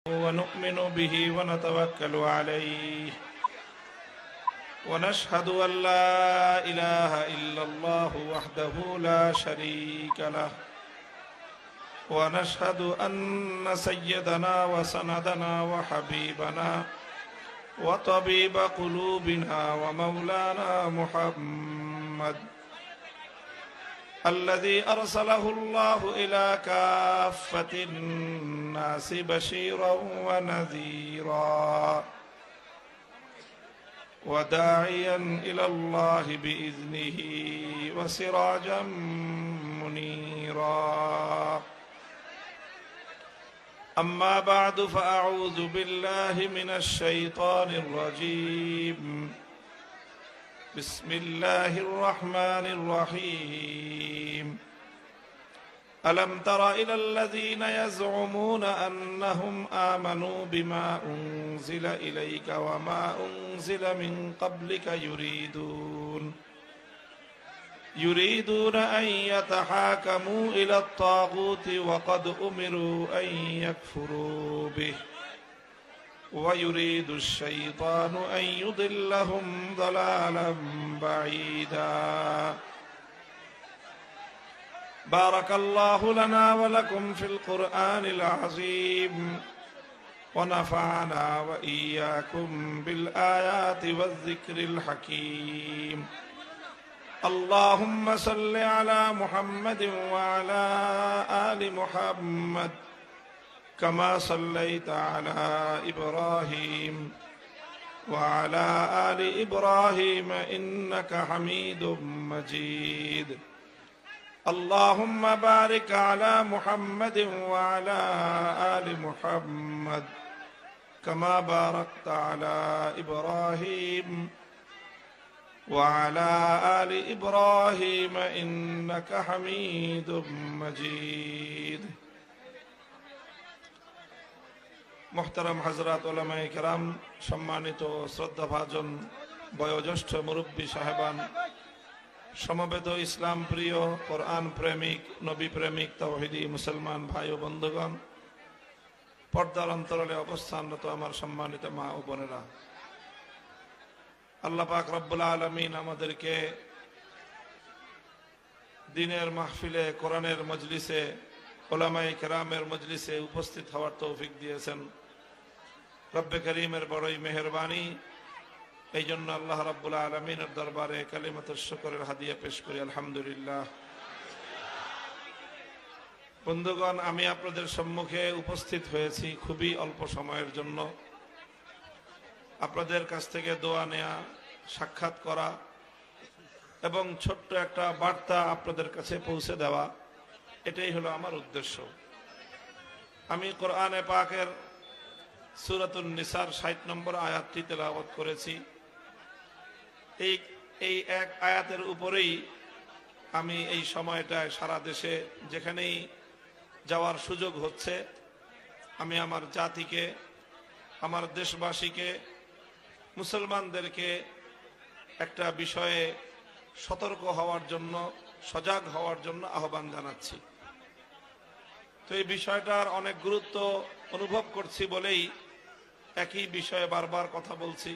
ونؤمن به ونتوكل عليه ونشهد أن لا إله إلا الله وحده لا شريك له ونشهد أن سيدنا وسندنا وحبيبنا وطبيب قلوبنا ومولانا محمد الذي أرسله الله إلى كافة الناس بشيرا ونذيرا وداعيا إلى الله بإذنه وسراجا منيرا أما بعد فأعوذ بالله من الشيطان الرجيم بسم الله الرحمن الرحيم ألم تر إلى الذين يزعمون أنهم آمنوا بما أنزل إليك وما أنزل من قبلك يريدون أن يتحاكموا إلى الطاغوت وقد أمروا أن يكفروا به ويريد الشيطان أن يضلهم ضلالا بعيدا بارك الله لنا ولكم في القرآن العظيم ونفعنا وإياكم بالآيات والذكر الحكيم اللهم صل على محمد وعلى آل محمد كما صليت على إبراهيم وعلى آل إبراهيم إنك حميد مجيد اللهم بارك على محمد وعلى آل محمد كما باركت على إبراهيم وعلى آل إبراهيم إنك حميد مجيد محترم حضرات علماء کرام সম্মানিত শ্রদ্ধাভাজন বয়োজ্যেষ্ঠ মুরব্বী সাহেবান সমবেত ইসলাম প্রিয় কোরআন প্রেমিক নবী প্রেমিক তাওহীদি মুসলমান ভাই ও বন্ধুগণ পর্দার অন্তরালে অবস্থানরত আমার সম্মানিত মা ও বোনেরা আল্লাহ পাক রব্বুল আলামিন আমাদেরকে দ্বীনের মাহফিলে কোরআনের মজলিসে উলামায়ে কেরামের মজলিসে উপস্থিত হওয়ার তৌফিক দিয়েছেন রব্বে করিমের বড়ই মেহেরবানি এই জন্য আল্লাহ রাব্বুল আলামিনের দরবারে কালিমাতুশ শুকরের হাদিয়া পেশ করি আলহামদুলিল্লাহ বন্ধুগণ আমি আপনাদের সম্মুখে উপস্থিত হয়েছি খুবই অল্প সময়ের জন্য আপনাদের কাছ থেকে দোয়া নেয়া সাক্ষাৎ করা এবং ছোট্ট একটা বার্তা আপনাদের কাছে পৌঁছে দেওয়া এটাই হলো আমার উদ্দেশ্য আমি কোরআনে পাকের সূরাতুন নিসার 60 নম্বর আয়াতটি তেলাওয়াত করেছি এই এক আয়াতের উপরেই আমি এই সময়টায় সারা দেশে যেখানেই যাওয়ার সুযোগ হচ্ছে আমি আমার জাতিকে আমার দেশবাসীকে মুসলমানদেরকে একটা বিষয়ে সতর্ক হওয়ার জন্য সজাগ হওয়ার জন্য আহ্বান জানাচ্ছি তো এই বিষয়টার অনেক গুরুত্ব অনুভব করছি বলেই একই বিষয়ে বারবার কথা বলছি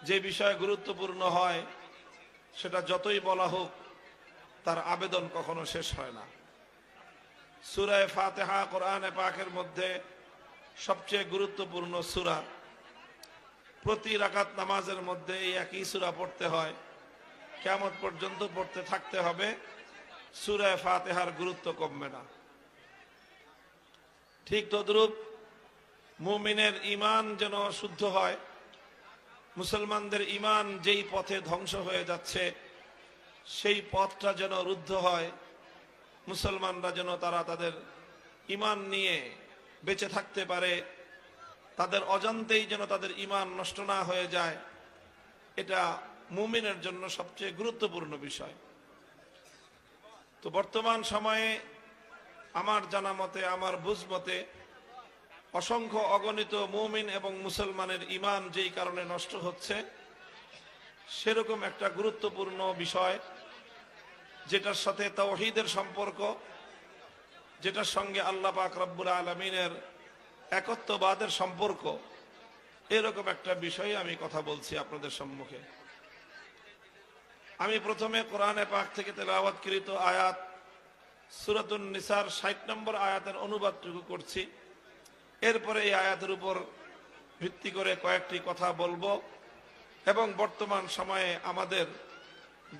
যে বিষয় গুরুত্বপূর্ণ হয় সেটা যতই বলা হোক তার আবেদন কখনো শেষ হয় না সূরা ফাতিহা কোরআনে পাকের মধ্যে সবচেয়ে গুরুত্বপূর্ণ সূরা প্রতি রাকাত নামাজের মধ্যে এই একই সূরা পড়তে হয় কিয়ামত পর্যন্ত পড়তে থাকতে হবে সূরা ফাতিহার গুরুত্ব কমবে না ঠিক তদ্রূপ মুমিনের ঈমান যেন শুদ্ধ হয় মুসলমানদের ঈমান যেই পথে ধ্বংস হয়ে যাচ্ছে সেই পথটা যেন রুদ্ধ হয় মুসলমানরা যেন তারা তাদের ঈমান নিয়ে বেঁচে থাকতে পারে তাদের অজান্তেই যেন তাদের ঈমান নষ্ট না হয়ে যায় এটা মুমিনের জন্য সবচেয়ে গুরুত্বপূর্ণ বিষয় তো বর্তমান সময়ে আমার জানা মতে আমার বুঝ মতে অসংখ্য অগণিত মুমিন এবং মুসলমানের ঈমান যেই কারণে নষ্ট হচ্ছে সেরকম একটা গুরুত্বপূর্ণ বিষয় যেটার সাথে তাওহীদের সম্পর্ক, যেটার সঙ্গে আল্লাহ পাক রব্বুল আলামিনের একত্ববাদের সম্পর্ক, এরকম একটা বিষয়ে আমি কথা বলছি আপনাদের সম্মুখে। আমি প্রথমে কোরআনে পাক থেকে তেলাওয়াতকৃত আয়াত সূরাতুন নিসার ৬০ নম্বর আয়াতের অনুবাদটুকু করছি। এরপরে এই আয়াতের উপর ভিত্তি করে কয়েকটি কথা বলবো এবং বর্তমান সময়ে আমাদের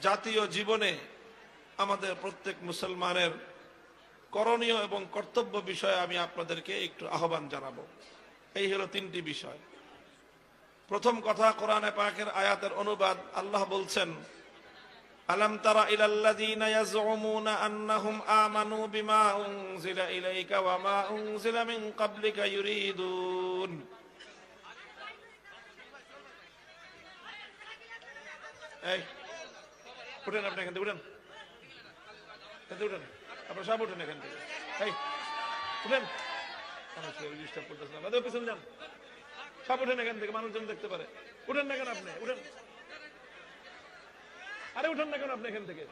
জাতীয় জীবনে আমাদের প্রত্যেক মুসলমানের করণীয় এবং কর্তব্য বিষয়ে আমি আপনাদেরকে একটু আহ্বান জানাবো। এই হলো তিনটি বিষয়। প্রথম কথা, কোরআনে পাকের আয়াতের অনুবাদ। আল্লাহ বলছেন, আলাম তারা ইলাল্লাযীনা ইয়াজউমুনা আন্নাহুম আমানু বিমা উনজিলা ইলাইকা ওয়া মা উনজিলা মিন ক্বাবলিকা ইউরিদুন। এই উঠেন, আপনি এখান থেকে উঠেন, উঠেন, আপনারা সব উঠেন এখান থেকে। এই উঠেন, ডিস্টার্ব করতেছেন, আমাদের পিছনে যান, সব উঠেন এখান থেকে, মানুষজন দেখতে পারে। উঠেন না কেন আপনি? উঠেন, আরে উঠেন না কেন আপনি এখান থেকে?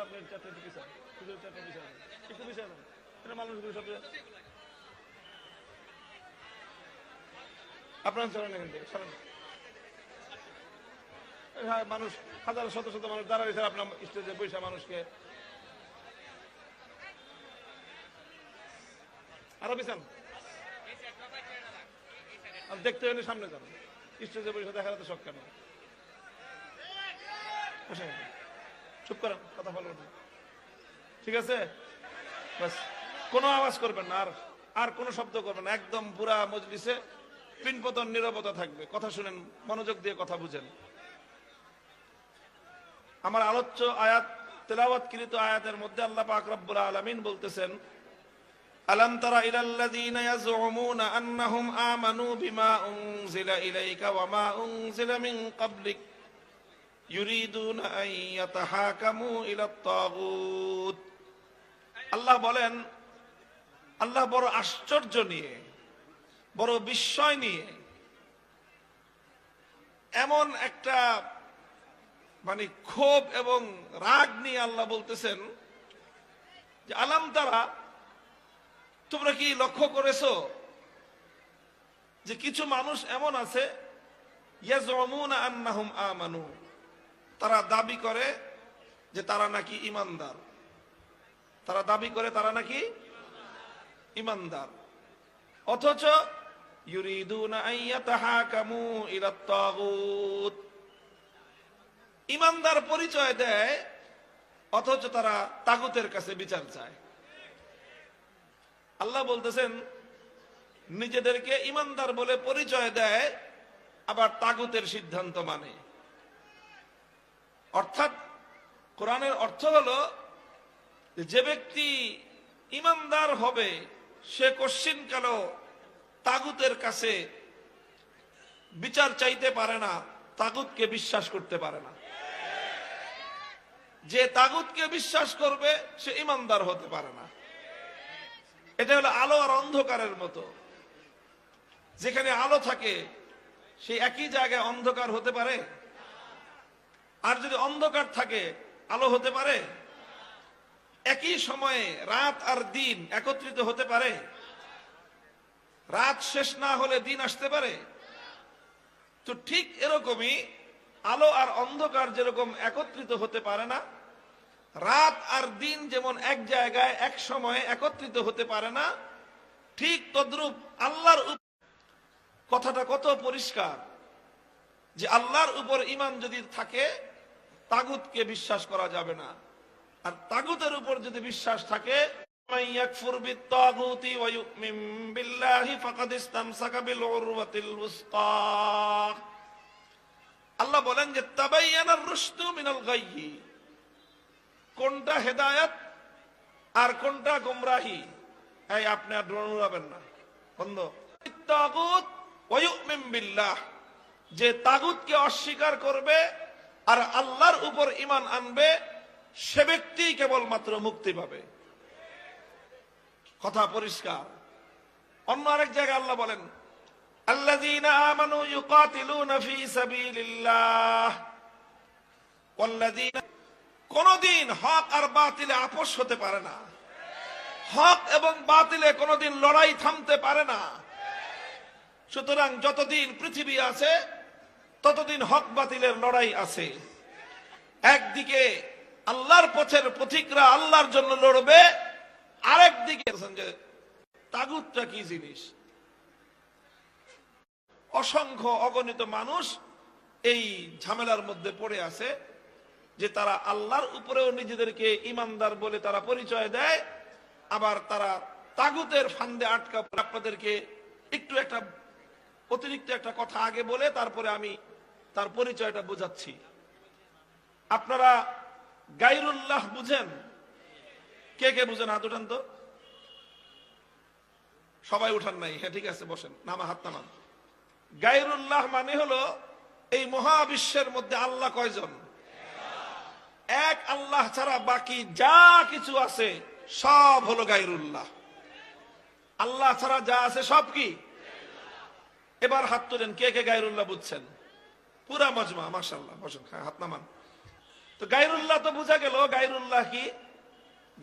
আপনার চারটে পিছান, চারটে পিছান, একটু পিছান, এটা মানুষগুলো সব আপনার চলেন এখান থেকে, সরেন। মানুষ হাজার শত শত মানুষ দাঁড়ায় স্যার আপনার স্টেজে বৈশা মানুষকে আরো পিছান, দেখতে হলে সামনে যান। স্টেজে বৈশা দেখা যাতে শখ কেন? চুপ করেন, কথা বলবেন না, ঠিক আছে? বাস, কোনো আওয়াজ করবেন না, আর কোনো শব্দ করবেন না। একদম পুরা মজলিসে পিনপতন নীরবতা থাকবে। কথা শুনেন, মনোযোগ দিয়ে কথা বুঝেন। আমার আলোচ্য আয়াত, তেলাওয়াতকৃত আয়াতের মধ্যে আল্লাহ পাক রব্বুল আলামিন বলতেছেন, আলাম তারা ইলাল্লাযীনা ইয়াজউমুনা আন্নাহুম আমানু বিমা উনজিলা ইলাইকা ওয়া মা উনজিলা মিন ক্বাবলিক ইউরিদুনা আন ইয়াতাহাকামু ইলাত তাগুত। আল্লাহ বলেন, আল্লাহ বড় আশ্চর্য নিয়ে, বড় বিস্ময় নিয়ে, এমন একটা মানে ক্ষোভ এবং রাগ নিয়ে আল্লাহ বলতেছেন যে, আলাম তারা, তোমরা কি লক্ষ্য করেছো যে কিছু মানুষ এমন আছে, ইয়াজউমুনা আন্নাহুম আমানু, তারা দাবি করে যে তারা নাকি ঈমানদার, তারা দাবি করে তারা নাকি ঈমানদার, অথচ ইউরিদুনা আন ইয়াতাহাকামু ইলাত তাগুত, ঈমানদার পরিচয় দেয় অথচ তারা তাগুতের কাছে বিচার চায়। আল্লাহ বলতেছেন, নিজেদেরকে ঈমানদার বলে পরিচয় দেয়, আবার তাগুতের সিদ্ধান্ত মানে। অর্থাৎ কোরআনের অর্থ হলো, যে ব্যক্তি ঈমানদার হবে সে কোশ্চিনকালও তাগুতের কাছে বিচার চাইতে পারে না, তাগুতকে বিশ্বাস করতে পারে না। যে তাগুতকে বিশ্বাস করবে সে ঈমানদার হতে পারে না। এটা হলো আলো আর অন্ধকারের মতো। যেখানে আলো থাকে সেই একই জায়গায় অন্ধকার হতে পারে? আর যদি অন্ধকার থাকে আলো হতে পারে? একই সময়ে রাত আর দিন একত্রিত হতে পারে? রাত শেষ না হলে দিন আসতে পারে? তো ঠিক এরকমই আলো আর অন্ধকার যেরকম একত্রিত হতে পারে না, রাত আর দিন যেমন এক জায়গায় এক সময়ে একত্রিত হতে পারে না, ঠিক তদ্রূপ আল্লাহর কথাটা কত পরিষ্কার যে আল্লাহর উপর ঈমান যদি থাকে তাগুতকে বিশ্বাস করা যাবে না। আর তাগুতের উপর যদি বিশ্বাস থাকে, ইয়াকফুর বিত্তাগুতি ওয়া ইউমিন বিল্লাহি ফাকাদ ইসতামসাকা বিল উরওয়াতিল উসকা। আল্লাহ বলেন যে তাবায়্যানার রুশদু মিনাল গায়্যি, কোনটা হেদায়েত আর কোনটা গোমরাহি। এই আপনি আর ড্রোন উড়াবেন না, বন্ধ। তাগুত ওয়া ইউমিন বিল্লাহ, যে তাগুতকে অস্বীকার করবে আর আল্লাহর উপর ঈমান আনবে, সে ব্যক্তি কেবলমাত্র মুক্তি পাবে। কথা পরিষ্কার। অন্য আরেক জায়গায় আল্লাহ বলেন, আল্লাযীনা আমানু ইউকাতিলুনা ফী সাবিলিল্লাহ ওয়াল্লাযীনা, কোনদিন হক আর বাতিলে আপোষ হতে পারে না। হক এবং বাতিলে কোনোদিন লড়াই থামতে পারে না। সুতরাং যতদিন পৃথিবী আছে ততদিন হক বাতিলের লড়াই আছে। একদিকে আল্লাহর পথের পথিকরা আল্লাহর জন্য লড়বে, আরেকদিকে যে তাগুতটা কি জিনিস। অসংখ্য অগণিত মানুষ এই ঝামেলার মধ্যে পড়ে আছে যে তারা আল্লাহর উপরেও নিজেদেরকে ইমানদার বলে তারা পরিচয় দেয়, আবার তারা তাগুতের ফান্দে আটকা। আপনাদেরকে একটু একটা অতিরিক্ত একটা কথা আগে বলে তারপরে আমি তার পরিচয়টা বোঝাচ্ছি। আপনারা গায়রুল্লাহ বুঝেন? কে কে বুঝেন হাত উঠান তো। সবাই উঠান নাই? হ্যাঁ ঠিক আছে, বসেন, নামা হাত নামান। গায়রুল্লাহ মানে হলো এই মহাবিশ্বের মধ্যে আল্লাহ কয়জন? এক আল্লাহ ছাড়া বাকি যা কিছু আছে সব হলো গায়রুল্লাহ। আল্লাহ ছাড়া যা আছে সব কি? এবার হাত তোলেন কে কে গায়রুল্লাহ বুঝছেন? পুরা মজমা, মাশাআল্লাহ, বসেন, হাত নামান। তো গায়রুল্লাহ তো বুঝা গেল। গায়রুল্লাহ কি?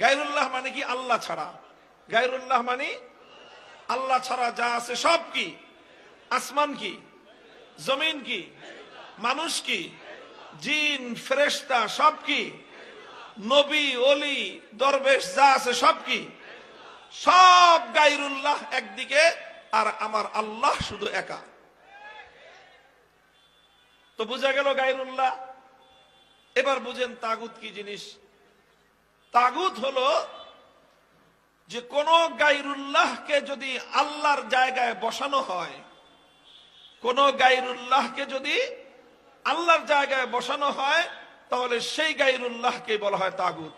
গায়রুল্লাহ মানে কি? আল্লাহ ছাড়া। গায়রুল্লাহ মানে আল্লাহ ছাড়া যা আছে সব কি? আসমান কি? জমিন কি? মানুষ কি? জিন ফেরেশতা সব কি? নবী ওলি দরবেশ যা আছে সব কি? সব গায়রুল্লাহ একদিকে, আর আমার আল্লাহ শুধু একা। তো বুঝা গেল গায়রুল্লাহ। এবার বুঝেন তাগুত কি জিনিস। তাগুত হলো যে কোন গায়রুল্লাহকে যদি আল্লাহর জায়গায় বসানো হয়, কোন গায়রুল্লাহকে যদি আল্লাহর জায়গায় বসানো হয়, তাহলে সেই গায়রুল্লাহকে বলা হয় তাগুত।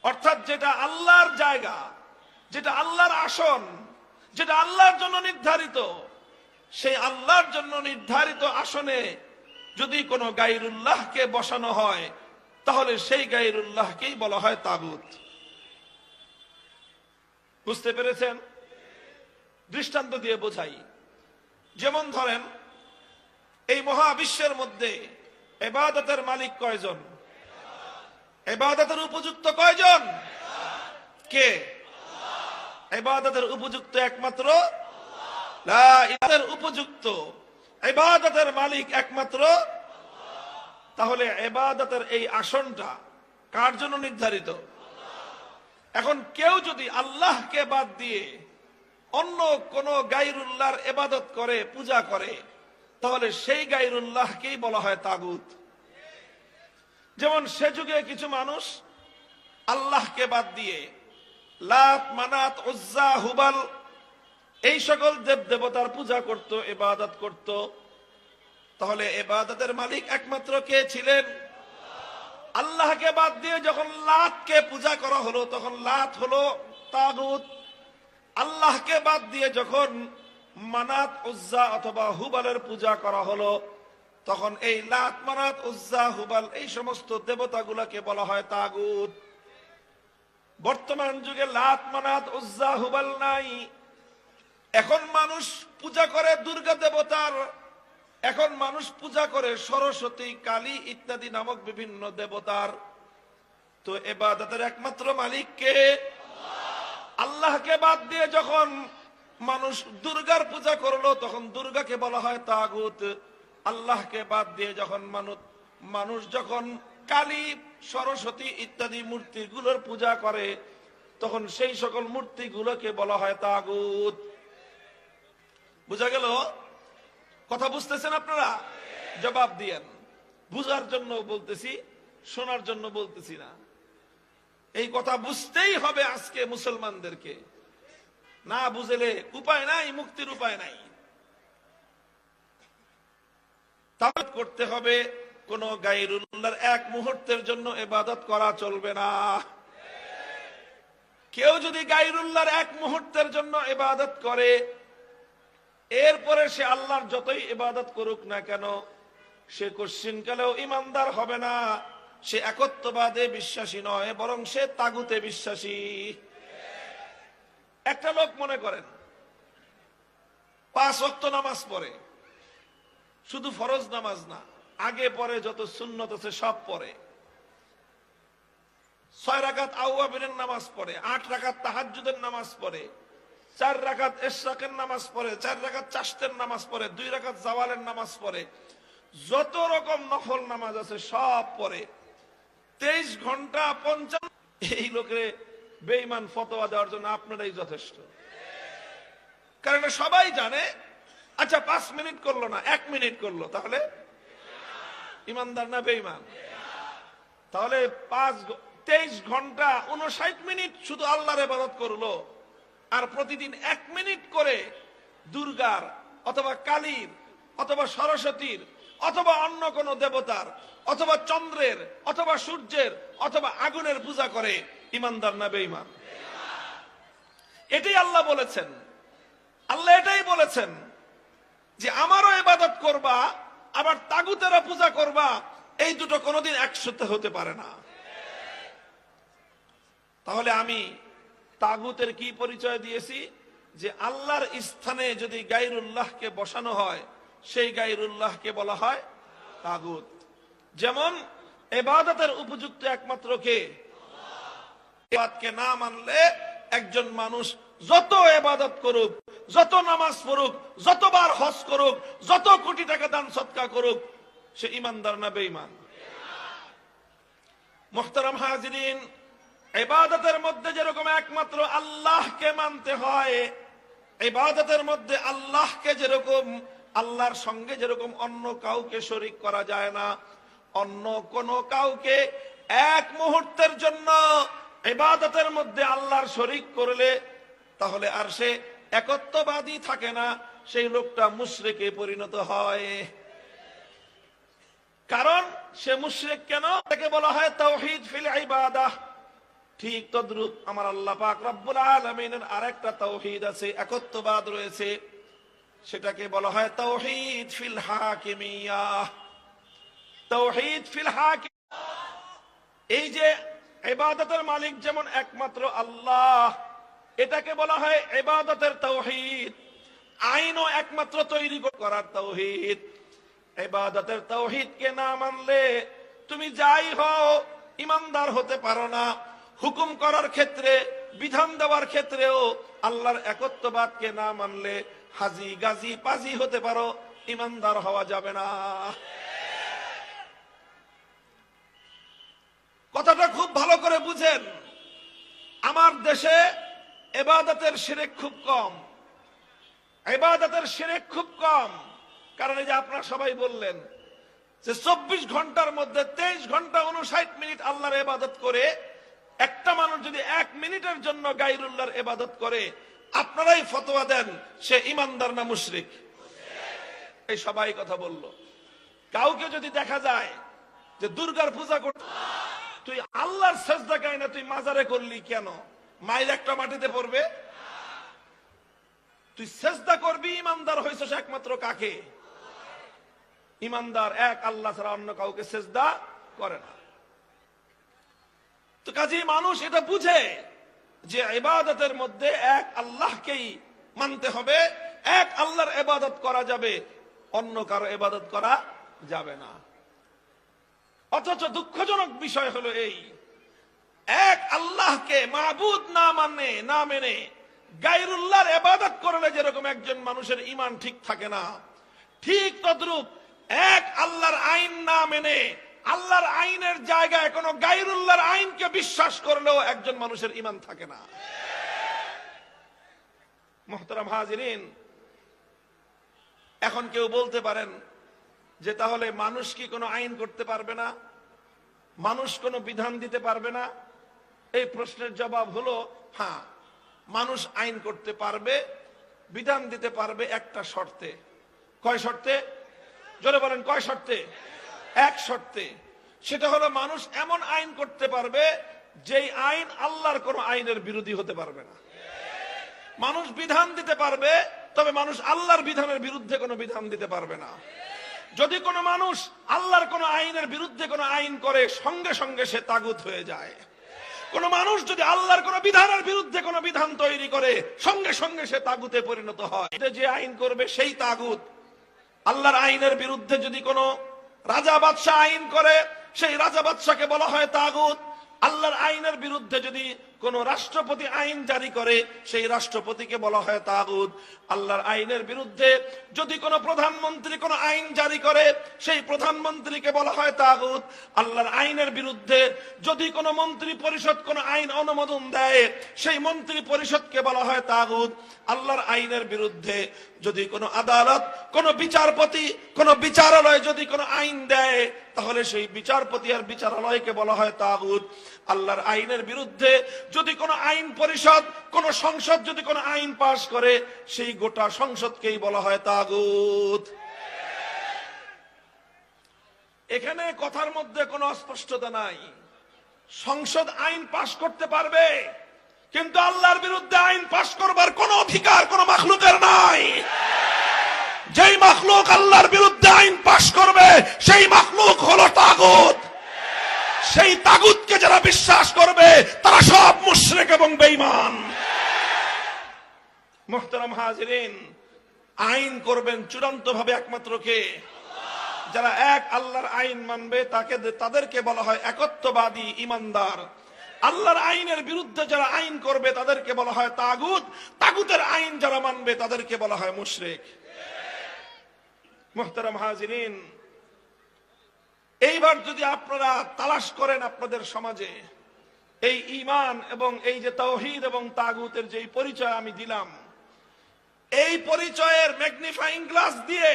অর্থাৎ যেটা আল্লাহর জায়গা, যেটা আল্লাহর আসন, যেটা আল্লাহর জন্য নির্ধারিত, সেই আল্লাহর জন্য নির্ধারিত আসনে যদি কোনো গায়রুল্লাহকে বসানো হয়, তাহলে সেই গায়রুল্লাহকেই বলা হয় তাগুত। বুঝতে পেরেছেন? দৃষ্টান্ত দিয়ে বোঝাই। যেমন ধরেন এই মহাবিশ্বের মধ্যে ইবাদতের মালিক কয়জন? ইবাদতের উপযুক্ত কয়জন? কে? ইবাদতের উপযুক্ত একমাত্র লা ইলাহা উপযুক্ত ইবাদতের মালিক একমাত্র। তাহলে ইবাদতের এই আসনটা কার জন্য নির্ধারিত? এখন কেউ যদি আল্লাহকে বাদ দিয়ে অন্য কোন গায়রুল্লাহর ইবাদত করে, পূজা করে, তাহলে সেই গায়রুল্লাহকেই বলা হয় তাগুত। যেমন সে যুগে কিছু মানুষ আল্লাহকে বাদ দিয়ে লাত, মানাত, উজ্জা, হুবাল এই সকল দেব দেবতার পূজা করত, ইবাদত করত। তাহলে ইবাদতের মালিক একমাত্র কে ছিলেন? আল্লাহকে বাদ দিয়ে যখন লাতকে পূজা করা হলো, তখন লাত হলো তাগুত। আল্লাহকে বাদ দিয়ে যখন মানাত, উজ্জা অথবা হুবালের পূজা করা হলো, তখন এই লাত, মানাত, উজ্জা, হুবাল এই সমস্ত দেবতাগুলোকে বলা হয় তাগুত। বর্তমান যুগে লাত, মানাত, উজ্জা, হুবাল নাই। এখন মানুষ পূজা করে দুর্গা দেবতার, এখন মানুষ পূজা করে সরস্বতী, কালী ইত্যাদি নামক বিভিন্ন দেবতার। তো ইবাদতের একমাত্র মালিক কে? আল্লাহকে বাদ দিয়ে যখন মানুষ দুর্গার পূজা করলো, তখন দুর্গাকে বলা হয় তাগুত। আল্লাহকে বাদ দিয়ে যখন মানুষ যখন কালী, সরস্বতী ইত্যাদি মূর্তিগুলোর পূজা করে, তখন সেই সকল মূর্তিগুলোকে বলা হয় তাগুত। বুঝা গেল? কথা বুঝতেছেন আপনারা? জবাব দিয়েন। বুঝার জন্য বলতেছি, শোনার জন্য বলতেছি না। এই কথা বুঝতেই হবে আজকে মুসলমানদেরকে। না বুঝলে উপায় নাই, মুক্তির উপায় নাই। তাওয়াত করতে হবে, কোন গায়রুল্লাহর এক মুহূর্তের জন্য ইবাদত করা চলবে না। কেউ যদি গায়রুল্লাহর এক মুহূর্তের জন্য ইবাদত করে, এরপরে সে আল্লাহর যতই ইবাদত করুক না কেন, সে কোশ্চিনকালেও ইমানদার হবে না। সে একত্ববাদে বিশ্বাসী নয়, বরং সে তাগুতে বিশ্বাসী। একটা লোক মনে করেন 5 ওয়াক্ত নামাজ পড়ে, শুধু ফরজ নামাজ না, আগে পরে যত সুন্নত আছে সব পড়ে। 6 রাকাত আওয়াবিনের নামাজ পড়ে, 8 রাকাত তাহাজ্জুদের নামাজ পড়ে, 4 রাকাত ইশরাকের নামাজ পড়ে, 4 রাকাত চাশতের নামাজ পড়ে, 2 রাকাত জাওয়ালের নামাজ পড়ে, যত রকম নফল নামাজ আছে সব পড়ে, 23 ঘন্টা 55। এই লোকে বেঈমান ফতোয়া দেওয়ার জন্য আপনারাই যথেষ্ট। কারণ সবাই জানে, আচ্ছা 5 মিনিট করলো না, 1 মিনিট করলো, তাহলে ইমানদার না বেঈমান? তাহলে 23 ঘন্টা 59 মিনিট শুধু আল্লাহর ইবাদত করলো, আর প্রতিদিন 1 মিনিট করে দুর্গার অথবা কালীর অথবা সরস্বতীর অথবা অন্য কোন দেবতার অথবা চন্দ্রের অথবা সূর্যের অথবা আগুনের পূজা করে, ইমানদার না বেঈমান? এটাই আল্লাহ বলেছেন। আল্লাহ এটাই বলেছেন যে আমারও ইবাদত করবা, আবার তাগুতেরও পূজা করবা, এই দুটো কোনোদিন একসাথে হতে পারে না। তাহলে আমি তাগুতের কি পরিচয় দিয়েছি? যে আল্লাহর স্থানে যদি গায়রুল্লাহকে বসানো হয়, সেই গায়রুল্লাহকে বলা হয় তাগুত। যেমন ইবাদতের উপযুক্ত একমাত্র কে? ইবাদতকে না মানলে একজন মানুষ যত ইবাদত করুক, যত নামাজ পড়ুক, যতবার হজ করুক, যত কোটি টাকা দান সদকা করুক, সে ইমানদার না বেঈমান? মুহতারাম হাজিরিন, ইবাদতের মধ্যে যেরকম একমাত্র আল্লাহকে মানতে হয়, ইবাদতের মধ্যে আল্লাহকে যেরকম, আল্লাহর সঙ্গে যেরকম অন্য কাউকে শরীক করা যায় না, অন্য কোন কাউকে এক মুহূর্তের জন্য ইবাদতের মধ্যে আল্লাহর শরীক করলে তাহলে আর সে একত্ববাদী থাকে না, সেই লোকটা মুশরিকে পরিণত হয়। কারণ সে মুশরিক কেন? তাকে বলা হয় তাওহীদ ফিল ইবাদাহ। ঠিক তদ্রূপ আমার আল্লাহ পাক রব্বুল আলামিনের আরেকটা তাওহীদ আছে, একত্ববাদ রয়েছে, সেটাকে বলা হয় তাওহীদ ফিল হাকিমিয়াহ। তাওহীদ ফিল হাকিম, এই যে ইবাদতের মালিক যেমন একমাত্র আল্লাহ, এটাকে বলা হয় ইবাদতের তাওহীদ। আইনও একমাত্র তৈরি করার তাওহীদ। ইবাদতের তাওহীদকে না মানলে তুমি যাই হও ইমানদার হতে পারো না। হুকুম করার ক্ষেত্রে, বিধান দেওয়ার ক্ষেত্রেও আল্লাহর একত্ববাদকে না মানলে হাজি গাজী পাজি হতে পারো, ইমানদার হওয়া যাবে না। কথাটা খুব ভালো করে বুঝেন। আমার দেশে ইবাদতের শিরক খুব কম, ইবাদতের শিরক খুব কম। কারণ এই যে আপনারা সবাই বললেন যে 24 ঘন্টার মধ্যে 23 ঘন্টা 59 মিনিট আল্লাহর ইবাদত করে, একটা মানুষ যদি 1 মিনিটের জন্য গায়রুল্লাহর ইবাদত করে, আপনারাই ফতোয়া দেন সে ইমানদার না মুশরিক? এই সবাই কথা বলল। কাউকে যদি দেখা যায় যে দুর্গার পূজা করতে, তুই আল্লাহর সেজদা গায় না, তুই মাজারে করলি কেন? মায়ের একটা মাটিতে পড়বে? তুই সেজদা করবি, ইমানদার হইছস একমাত্র কাকে? ইমানদার এক আল্লাহ ছাড়া অন্য কাউকে সেজদা করে না। তো কাজেই মানুষ এটা বুঝে যে ইবাদতের মধ্যে এক আল্লাহকেই মানতে হবে, এক আল্লাহর ইবাদত করা যাবে, অন্য কারো ইবাদত করা যাবে না। অথচ দুঃখজনক বিষয় হলো এই, এক আল্লাহকে মাবুদ না মেনে গায়রুল্লাহর ইবাদত করলে যেরকম একজন মানুষের ঈমান ঠিক থাকে না, ঠিক তদ্রূপ এক আল্লাহর আইন না মেনে আল্লাহর আইনের জায়গায় কোনো গায়রুল্লাহর আইনকে বিশ্বাস করলেও একজন মানুষের ঈমান থাকে না। মুহতারাম হাজিরিন, এখন কেউ বলতে পারেন যে তাহলে মানুষ কি কোনো আইন করতে পারবে না? মানুষ কোনো বিধান দিতে পারবে না? এই প্রশ্নের জবাব হলো হ্যাঁ, মানুষ আইন করতে পারবে, বিধান দিতে পারবে একটা শর্তে। কয় শর্তে? জোরে বলেন, কয় শর্তে? এক শর্তে। সেটা হলো মানুষ এমন আইন করতে পারবে যেই আইন আল্লাহর কোন আইনের বিরোধী হতে পারবে না। মানুষ বিধান দিতে পারবে, তবে মানুষ আল্লাহর বিধানের বিরুদ্ধে কোনো বিধান দিতে পারবে না। যদি কোনো মানুষ আল্লাহর কোন আইনের বিরুদ্ধে কোনো আইন করে, সঙ্গে সঙ্গে সে তাগুত হয়ে যায়। কোন মানুষ যদি আল্লাহর কোন বিধানের বিরুদ্ধে কোন বিধান তৈরি করে, সঙ্গে সঙ্গে সে তাগুতে পরিণত হয়। যে আইন করবে সেই তাগুত। আল্লাহর আইনের বিরুদ্ধে যদি কোনো রাজা বাদশাহ আইন করে, সেই রাজা বাদশাকে বলা হয় তাগুত। আল্লাহর আইনের বিরুদ্ধে যদি কোন রাষ্ট্রপতি আইন জারি করে সেই রাষ্ট্রপতিকে বলা হয় তাগুত। আল্লাহর আইনের বিরুদ্ধে যদি কোন প্রধানমন্ত্রী কোন আইন জারি করে সেই প্রধানমন্ত্রীকে বলা হয় তাগুত। আল্লাহর আইনের বিরুদ্ধে যদি কোন মন্ত্রী পরিষদ কোন আইন অনুমোদন দেয় সেই মন্ত্রী পরিষদকে বলা হয় তাগুত। আল্লাহর আইনের বিরুদ্ধে যদি কোন আদালত কোন বিচারপতি কোন বিচারালয় যদি কোন আইন দেয় তাহলে সেই বিচারপতি আর বিচারালয়কে বলা হয় তাগুত। আল্লাহর আইনের বিরুদ্ধে যদি কোন আইন পরিষদ কোন সংসদ যদি কোন আইন পাশ করে সেই গোটা সংসদকেই বলা হয় তাগুত। এখানে কথার মধ্যে কোনো অস্পষ্টতা নাই। সংসদ আইন পাশ করতে পারবে, কিন্তু আল্লাহর বিরুদ্ধে আইন পাশ করবার কোন অধিকার কোন মাখলুকের নাই। যেই মাখলুক আল্লাহর বিরুদ্ধে আইন পাশ করবে সেই মাখলুক হলো তাগুত। সেই তাগুতকে যারা বিশ্বাস করবে তারা সব মুশরিক এবং বেঈমান। মুহতারাম হাজিরিন, আইন করবেন চূড়ান্ত ভাবে একমাত্র কে? যারা এক আল্লাহর আইন মানবে তাদেরকে বলা হয় একত্ববাদী ঈমানদার। আল্লাহর আইনের বিরুদ্ধে যারা আইন করবে তাদেরকে বলা হয় তাগুত। তাগুতের আইন যারা মানবে তাদেরকে বলা হয় মুশরিক। মুহতারাম হাজিরিন, এইবার যদি আপনারা তালাশ করেন আপনাদের সমাজে এই ঈমান এবং এই যে তাওহীদ এবং তাগুতের যে পরিচয় আমি দিলাম, এই পরিচয়ের ম্যাগনিফাইং গ্লাস দিয়ে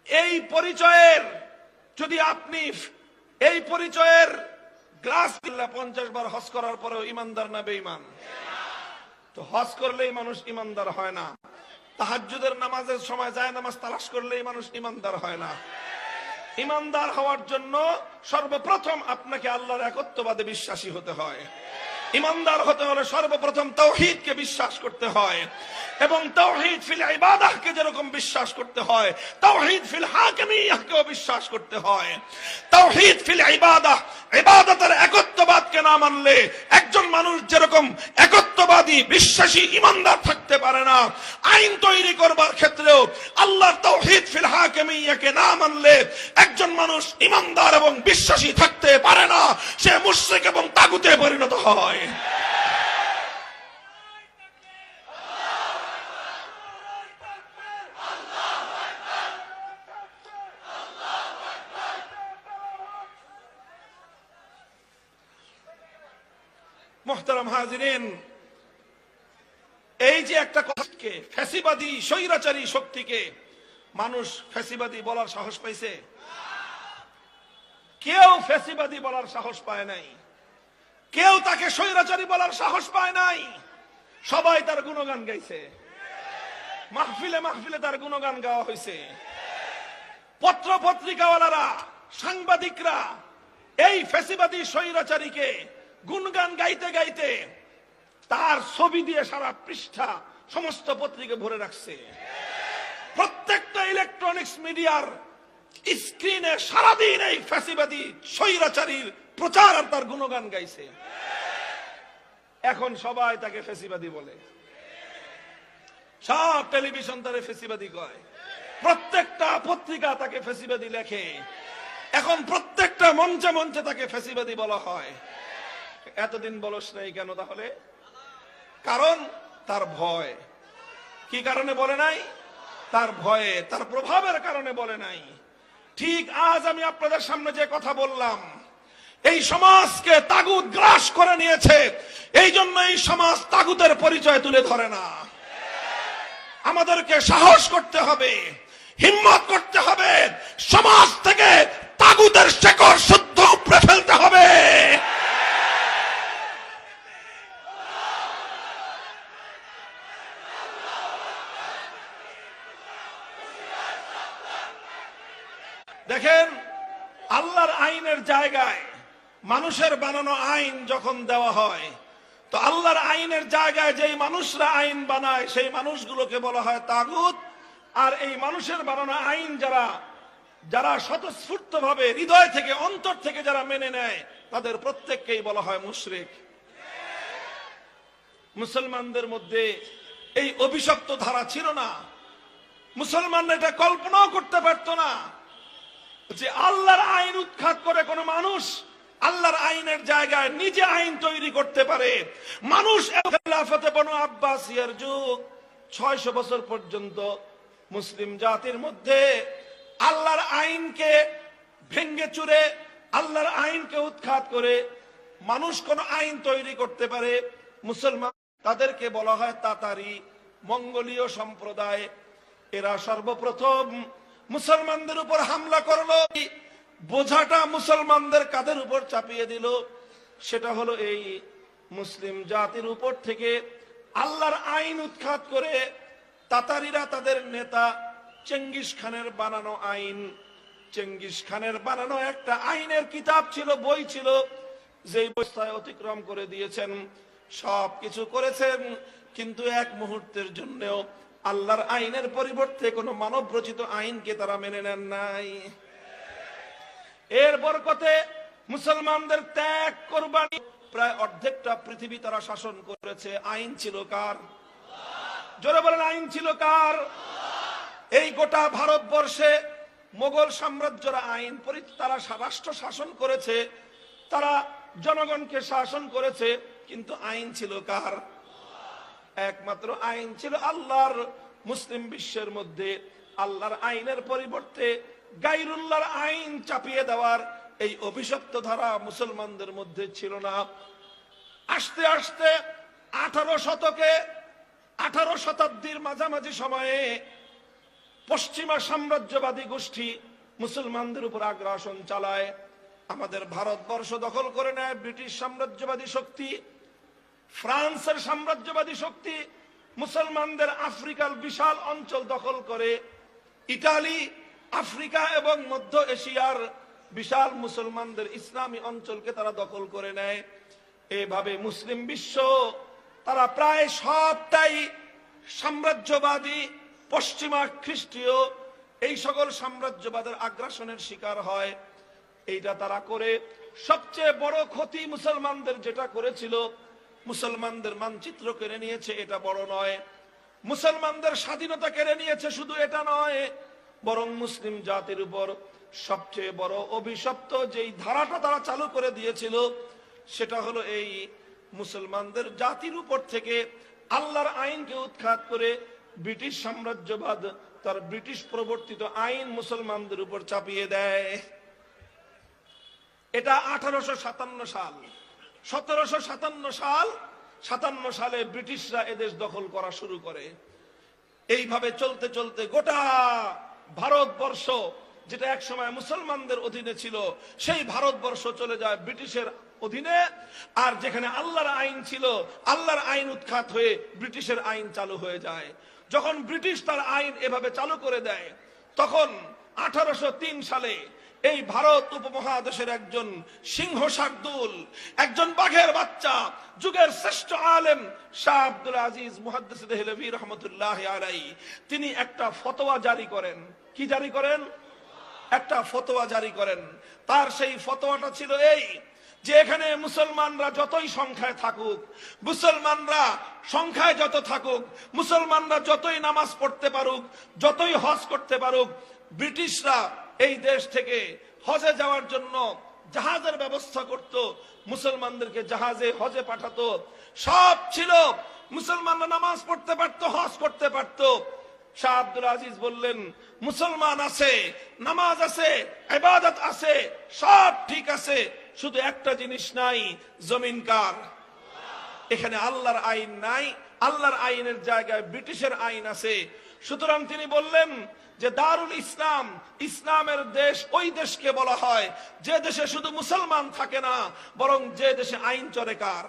এই পরিচয়ের যদি আপনি এই পরিচয়ের গ্লাস 50 বার হজ করার পরেও ঈমানদার না বেঈমান? তো হজ করলেই মানুষ ঈমানদার হয় না, তাহাজ্জুদের নামাজের সময় যায় নামাজ তালাশ করলেই মানুষ ঈমানদার হয় না। ঈমানদার হওয়ার জন্য সর্বপ্রথম আপনাকে আল্লাহর একত্ববাদে বিশ্বাসী হতে হয়। ঈমানদার হতে হলে সর্বপ্রথম তাওহীদকে বিশ্বাস করতে হয়, এবং তাওহীদ ফিল ইবাদাহকে যেরকম বিশ্বাস করতে হয় তাওহীদ ফিল হাকিমিয়াহকেও বিশ্বাস করতে হয়। তাওহীদ ফিল ইবাদাহ, ইবাদতের একত্ববাদকে না মানলে একজন মানুষ যেরকম একত্ববাদী বিশ্বাসী ঈমানদার থাকতে পারে না, আইন তৈরি করবার ক্ষেত্রেও আল্লাহর তাওহীদ ফিল হাকিমিয়াহকে না মানলে একজন মানুষ ঈমানদার এবং বিশ্বাসী থাকতে পারে না, সে মুশরিক এবং তাগুতে পরিণত হয়। মুহতারাম হাজিরিন, এই যে একটা কথাকে ফ্যাসিবাদী স্বৈরাচারী শক্তিকে মানুষ ফ্যাসিবাদী বলার সাহস পাইছে? কেউ ফ্যাসিবাদী বলার সাহস পায় নাই, কেউ তাকে স্বৈরাচারী বলার সাহস পায় নাই। সবাই তার গুণগান গাইছে, মাহফিলে মাহফিলে তার গুণগান গাওয়া হয়েছে। পত্র পত্রিকাওয়ালারা, সাংবাদিকরা এই ফ্যাসিবাদী স্বৈরাচারীকে গুণগান গাইতে গাইতে তার ছবি দিয়ে সারা পৃষ্ঠা সমস্ত পত্রিকা ভরে রাখছে। প্রত্যেকটা ইলেকট্রনিক্স মিডিয়ার স্ক্রিনে সারাদিন এই ফ্যাসিবাদী স্বৈরাচারীর প্রচার আর তার গুণগান গাইছে। এখন সবাই তাকে ফ্যাসিবাদী বলে, সব টেলিভিশন তারে ফ্যাসিবাদী কয়, প্রত্যেকটা পত্রিকা তাকে ফ্যাসিবাদী লেখে, এখন প্রত্যেকটা মঞ্চে মঞ্চে তাকে ফ্যাসিবাদী বলা হয়। এতদিন বলস নাই কেন তাহলে? কারণ তার ভয়। কি কারণে বলে নাই? তার ভয়ে, তার প্রভাবের কারণে বলে নাই। ঠিক আজ আমি আপনাদের সামনে যে কথা বললাম, এই সমাজকে তাগুত গ্রাস করে নিয়েছে, এই জন্য এই সমাজ তাগুতের পরিচয় তুলে ধরে না। আমাদেরকে সাহস করতে হবে, হিম্মত করতে হবে, সমাজ থেকে তাগুতের শেকড় শুদ্ধ উপড়ে ফেলতে হবে। দেখেন, আল্লাহর আইনের জায়গায় মানুষের বানানো আইন যখন দেওয়া হয়, তো আল্লাহর আইনের জায়গায় যেই মানুষরা আইন বানায় সেই মানুষগুলোকে বলা হয় তাগুত। আর এই মানুষের বানানো আইন যারা স্বতঃস্ফূর্ত ভাবে হৃদয় থেকে অন্তর থেকে যারা মেনে নেয় তাদের প্রত্যেককেই বলা হয় মুশরিক। মুসলমানদের মধ্যে এই অভিশপ্ত ধারা ছিল না। মুসলমানরা এটা কল্পনাও করতে পারত না যে আল্লাহর আইন উৎখাত করে কোন মানুষ আল্লাহর আইনের জায়গায় নিজে আইন তৈরি করতে পারে। মানুষ খেলাফতে বনু আব্বাসিয়ার যুগ 600 বছর পর্যন্ত মুসলিম জাতির মধ্যে আল্লাহর আইনকে ভেঙ্গে চুরে, আল্লাহর আইনকে উৎখাত করে মানুষ কোন আইন তৈরি করতে পারে। মুসলমান তাদেরকে বলা হয় তাতারি, মঙ্গোলীয় সম্প্রদায়। এরা সর্বপ্রথম মুসলমানদের উপর হামলা করলো, বোঝাটা মুসলমানদের কাঁধের উপর চাপিয়ে দিল। সেটা হলো এই মুসলিম জাতির উপর থেকে আল্লাহর আইন উৎখাত করে তাতারিরা তাদের নেতা চেঙ্গিস খানের বানানো আইন, চেঙ্গিস খানের বানানো একটা আইনের কিতাব ছিল, বই ছিল, যেই বস্তায় অতিক্রম করে দিয়েছেন, সব কিছু করেছেন, কিন্তু এক মুহূর্তের জন্যও আল্লাহর আইনের পরিবর্তে কোনো মানব রচিত আইনকে তারা মেনে নেন নাই। এর বরকতে মুসলমানদের ত্যাগ কোরবানি প্রায় অর্ধেকটা পৃথিবী তারা শাসন করেছে। আইন ছিল কার? জোরে বলেন, আইন ছিল কার? এই গোটা ভারতবর্ষে মোগল সাম্রাজ্যরা আইন তারা রাষ্ট্র শাসন করেছে, তারা জনগণকে শাসন করেছে, কিন্তু আইন ছিল কার? একমাত্র আইন ছিল আল্লাহর। মুসলিম বিশ্বের মধ্যে আল্লাহর আইনের পরিবর্তে গায়রুল্লাহর আইন চাপিয়ে দেওয়ার এই অভিশপ্ত ধারা মুসলমানদের মধ্যে ছিল না। আস্তে আস্তে 18 শতাব্দীর মাঝামাঝি সময়ে পশ্চিমা সাম্রাজ্যবাদী গোষ্ঠী মুসলমানদের উপর আগ্রাসন চালায়। আমাদের ভারতবর্ষ দখল করে নেয় ব্রিটিশ সাম্রাজ্যবাদী শক্তি, ফ্রান্সের সাম্রাজ্যবাদী শক্তি মুসলমানদের আফ্রিকার বিশাল অঞ্চল দখল করে। ইতালি আফ্রিকা এবং মধ্য এশিয়ার বিশাল মুসলমানদের ইসলামী অঞ্চলকে তারা দখল করে নেয়। এভাবে মুসলিম বিশ্ব তারা প্রায় সবটাই সাম্রাজ্যবাদী, পশ্চিমা খ্রিস্টীয় এই সকল সাম্রাজ্যবাদের আগ্রাসনের শিকার হয়। এইটা তারা করে সবচেয়ে বড় ক্ষতি মুসলমানদের যেটা করেছিল, মুসলমানদের মানচিত্র কেড়ে নিয়েছে, এটা বড় নয়। মুসলমানদের স্বাধীনতা কেড়ে নিয়েছে, শুধু এটা নয়, বরং মুসলিম জাতির উপর সবচেয়ে বড় অভিশপ্ত যেই ধারাটা তারা চালু করে দিয়েছিল, সেটা হলো এই মুসলমানদের জাতির উপর থেকে আল্লাহর আইনকে উৎখাত করে ব্রিটিশ সাম্রাজ্যবাদ তার ব্রিটিশ প্রবর্তিত আইন মুসলমানদের উপর চাপিয়ে দেয়। এটা 1857 সাল। 1757 সালে ব্রিটিশরা এদেশ দখল করা শুরু করে। এইভাবে চলতে চলতে গোটা ভারতবর্ষ, যেটা একসময় মুসলমানদের অধীনে ছিল, সেই ভারতবর্ষ চলে যায় ব্রিটিশের অধীনে। আর যেখানে আল্লাহর আইন ছিল, আল্লাহর আইন উৎখাত হয়ে ব্রিটিশের আইন চালু হয়ে যায়। যখন ব্রিটিশ তার আইন এভাবে চালু করে দেয়, তখন 1803 সালে এই ভারত উপমহাদেশের একজন সিংহ শার্দুল, একজন বাঘের বাচ্চা, যুগের শ্রেষ্ঠ আলেম শাহ আব্দুল আজিজ মুহাদ্দিস দেহলভী রহমতুল্লাহ আলাইহি, তিনি একটা ফতোয়া জারি করেন। কি জারি করেন? একটা ফতোয়া জারি করেন। তার সেই ফতোয়াটা ছিল এই, যে এখানে মুসলমানরা যতই সংখ্যায় থাকুক, মুসলমানরা সংখ্যায় যত থাকুক, মুসলমানরা যতই নামাজ পড়তে পারুক, যতই হজ করতে পারুক, ব্রিটিশরা এই দেশ থেকে হজে যাওয়ার জন্য জাহাজের ব্যবস্থা করত, মুসলমানদেরকে জাহাজে হজে পাঠাতো, সব ছিল। মুসলমানরা নামাজ পড়তে পারতো, হজ করতে পারতো। শাহ আব্দুল আজিজ বললেন, মুসলমান আছে, নামাজ আছে, ইবাদত আছে, সব ঠিক আছে, শুধু একটা জিনিস নাই, জমিন কার? এখানে আল্লাহর আইন নাই, আল্লাহর আইনের জায়গায় ব্রিটিশের আইন আছে। সুতরাং তিনি বললেন যে দারুল ইসলাম, ইসলামের দেশ ওই দেশকে বলা হয় যে দেশে শুধু মুসলমান থাকে না, বরং যে দেশে আইন চলে কার?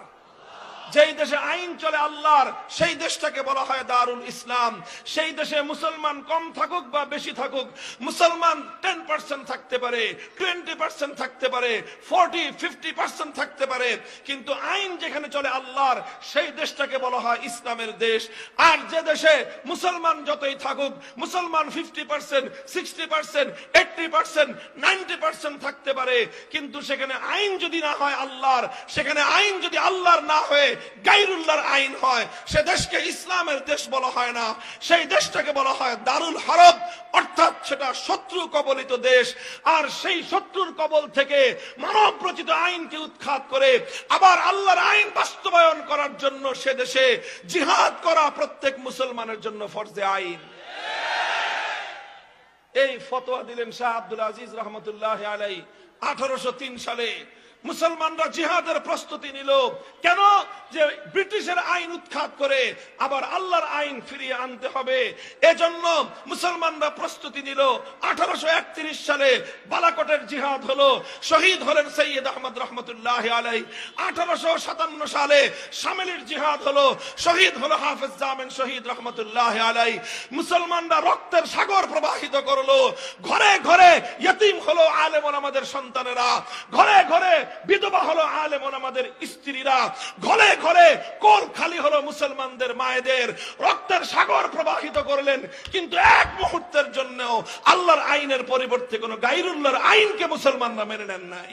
যেই দেশে আইন চলে আল্লাহর, সেই দেশটাকে বলা হয় দারুল ইসলাম। সেই দেশে মুসলমান কম থাকুক বা বেশি থাকুক, মুসলমান 10% থাকতে পারে, 20% থাকতে পারে, 40-50% থাকতে পারে, কিন্তু আইন যেখানে চলে আল্লাহর, সেই দেশটাকে বলা হয় ইসলামের দেশ। আর যে দেশে মুসলমান যতই থাকুক, মুসলমান 50%, 60%, 80%, 90% থাকতে পারে, কিন্তু সেখানে আইন যদি না হয় আল্লাহর, সেখানে আইন যদি আল্লাহর না হয়ে গায়রুল্লাহর আইন হয়, সে দেশকে ইসলামের দেশ বলা হয় না, সেই দেশটাকে বলা হয় দারুল হারব, অর্থাৎ সেটা শত্রু কবলিত দেশ। আর সেই শত্রুর কবল থেকে মানব রচিত আইনকে উৎখাত করে আবার আল্লাহর আইন বাস্তবায়ন করার জন্য সে দেশে জিহাদ করা প্রত্যেক মুসলমানের জন্য ফরজে আইন। এই ফতোয়া দিলেন শাহ আব্দুল আজিজ রহমতুল্লাহ আলাইহি 1803 সালে। মুসলমানরা জিহাদের প্রস্তুতি নিল, কেন? যে ব্রিটিশের আইন উৎখাত করে আবার আল্লাহর আইন ফিরিয়ে আনতে হবে, এজন্য মুসলমানরা প্রস্তুতি নিল। 1831 সালে বালাকোটের জিহাদ হলো, শহীদ হলেন সৈয়দ আহমদ রহমতুল্লাহ আলাইহি। 1857 সালে শামিলির জিহাদ হলো, শহীদ হলো হাফেজ জামিন শহীদ রহমতুল্লাহ আলাইহি। মুসলমানরা রক্তের সাগর প্রবাহিত করলো, ঘরে ঘরে ইয়তীম হলো আলেম ওলামাদের সন্তানেরা, ঘরে ঘরে বিধবা হলো আলেম ওলামাদের স্ত্রীরা, ঘরে ঘরে কোল খালি হলো মুসলমানদের মায়েদের। রক্তের সাগর প্রবাহিত করলেন, কিন্তু এক মুহূর্তের জন্য আল্লাহর আইনের পরিবর্তে কোন গায়রুল্লাহর আইনকে মুসলমানরা মেনে নেন নাই।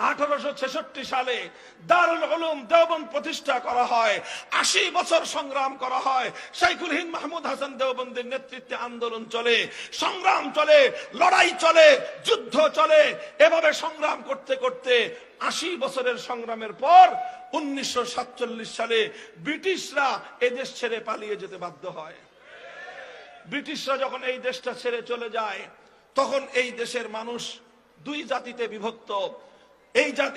1866 সালে দারুল উলুম দেওবন্দ প্রতিষ্ঠা করা হয়। 80 বছর সংগ্রাম করা হয়। শাইখুল হিন্দ মাহমুদ হাসান দেওবন্দের নেতৃত্বে আন্দোলন চলে, সংগ্রাম চলে, লড়াই চলে, যুদ্ধ চলে। এভাবে সংগ্রাম করতে করতে 80 বছরের সংগ্রামের পর 1947 সালে ব্রিটিশরা এদেশ ছেড়ে পালিয়ে যেতে বাধ্য হয়। ব্রিটিশরা যখন এই দেশটা ছেড়ে চলে যায়, তখন এই দেশের মানুষ দুই জাতিতে বিভক্ত।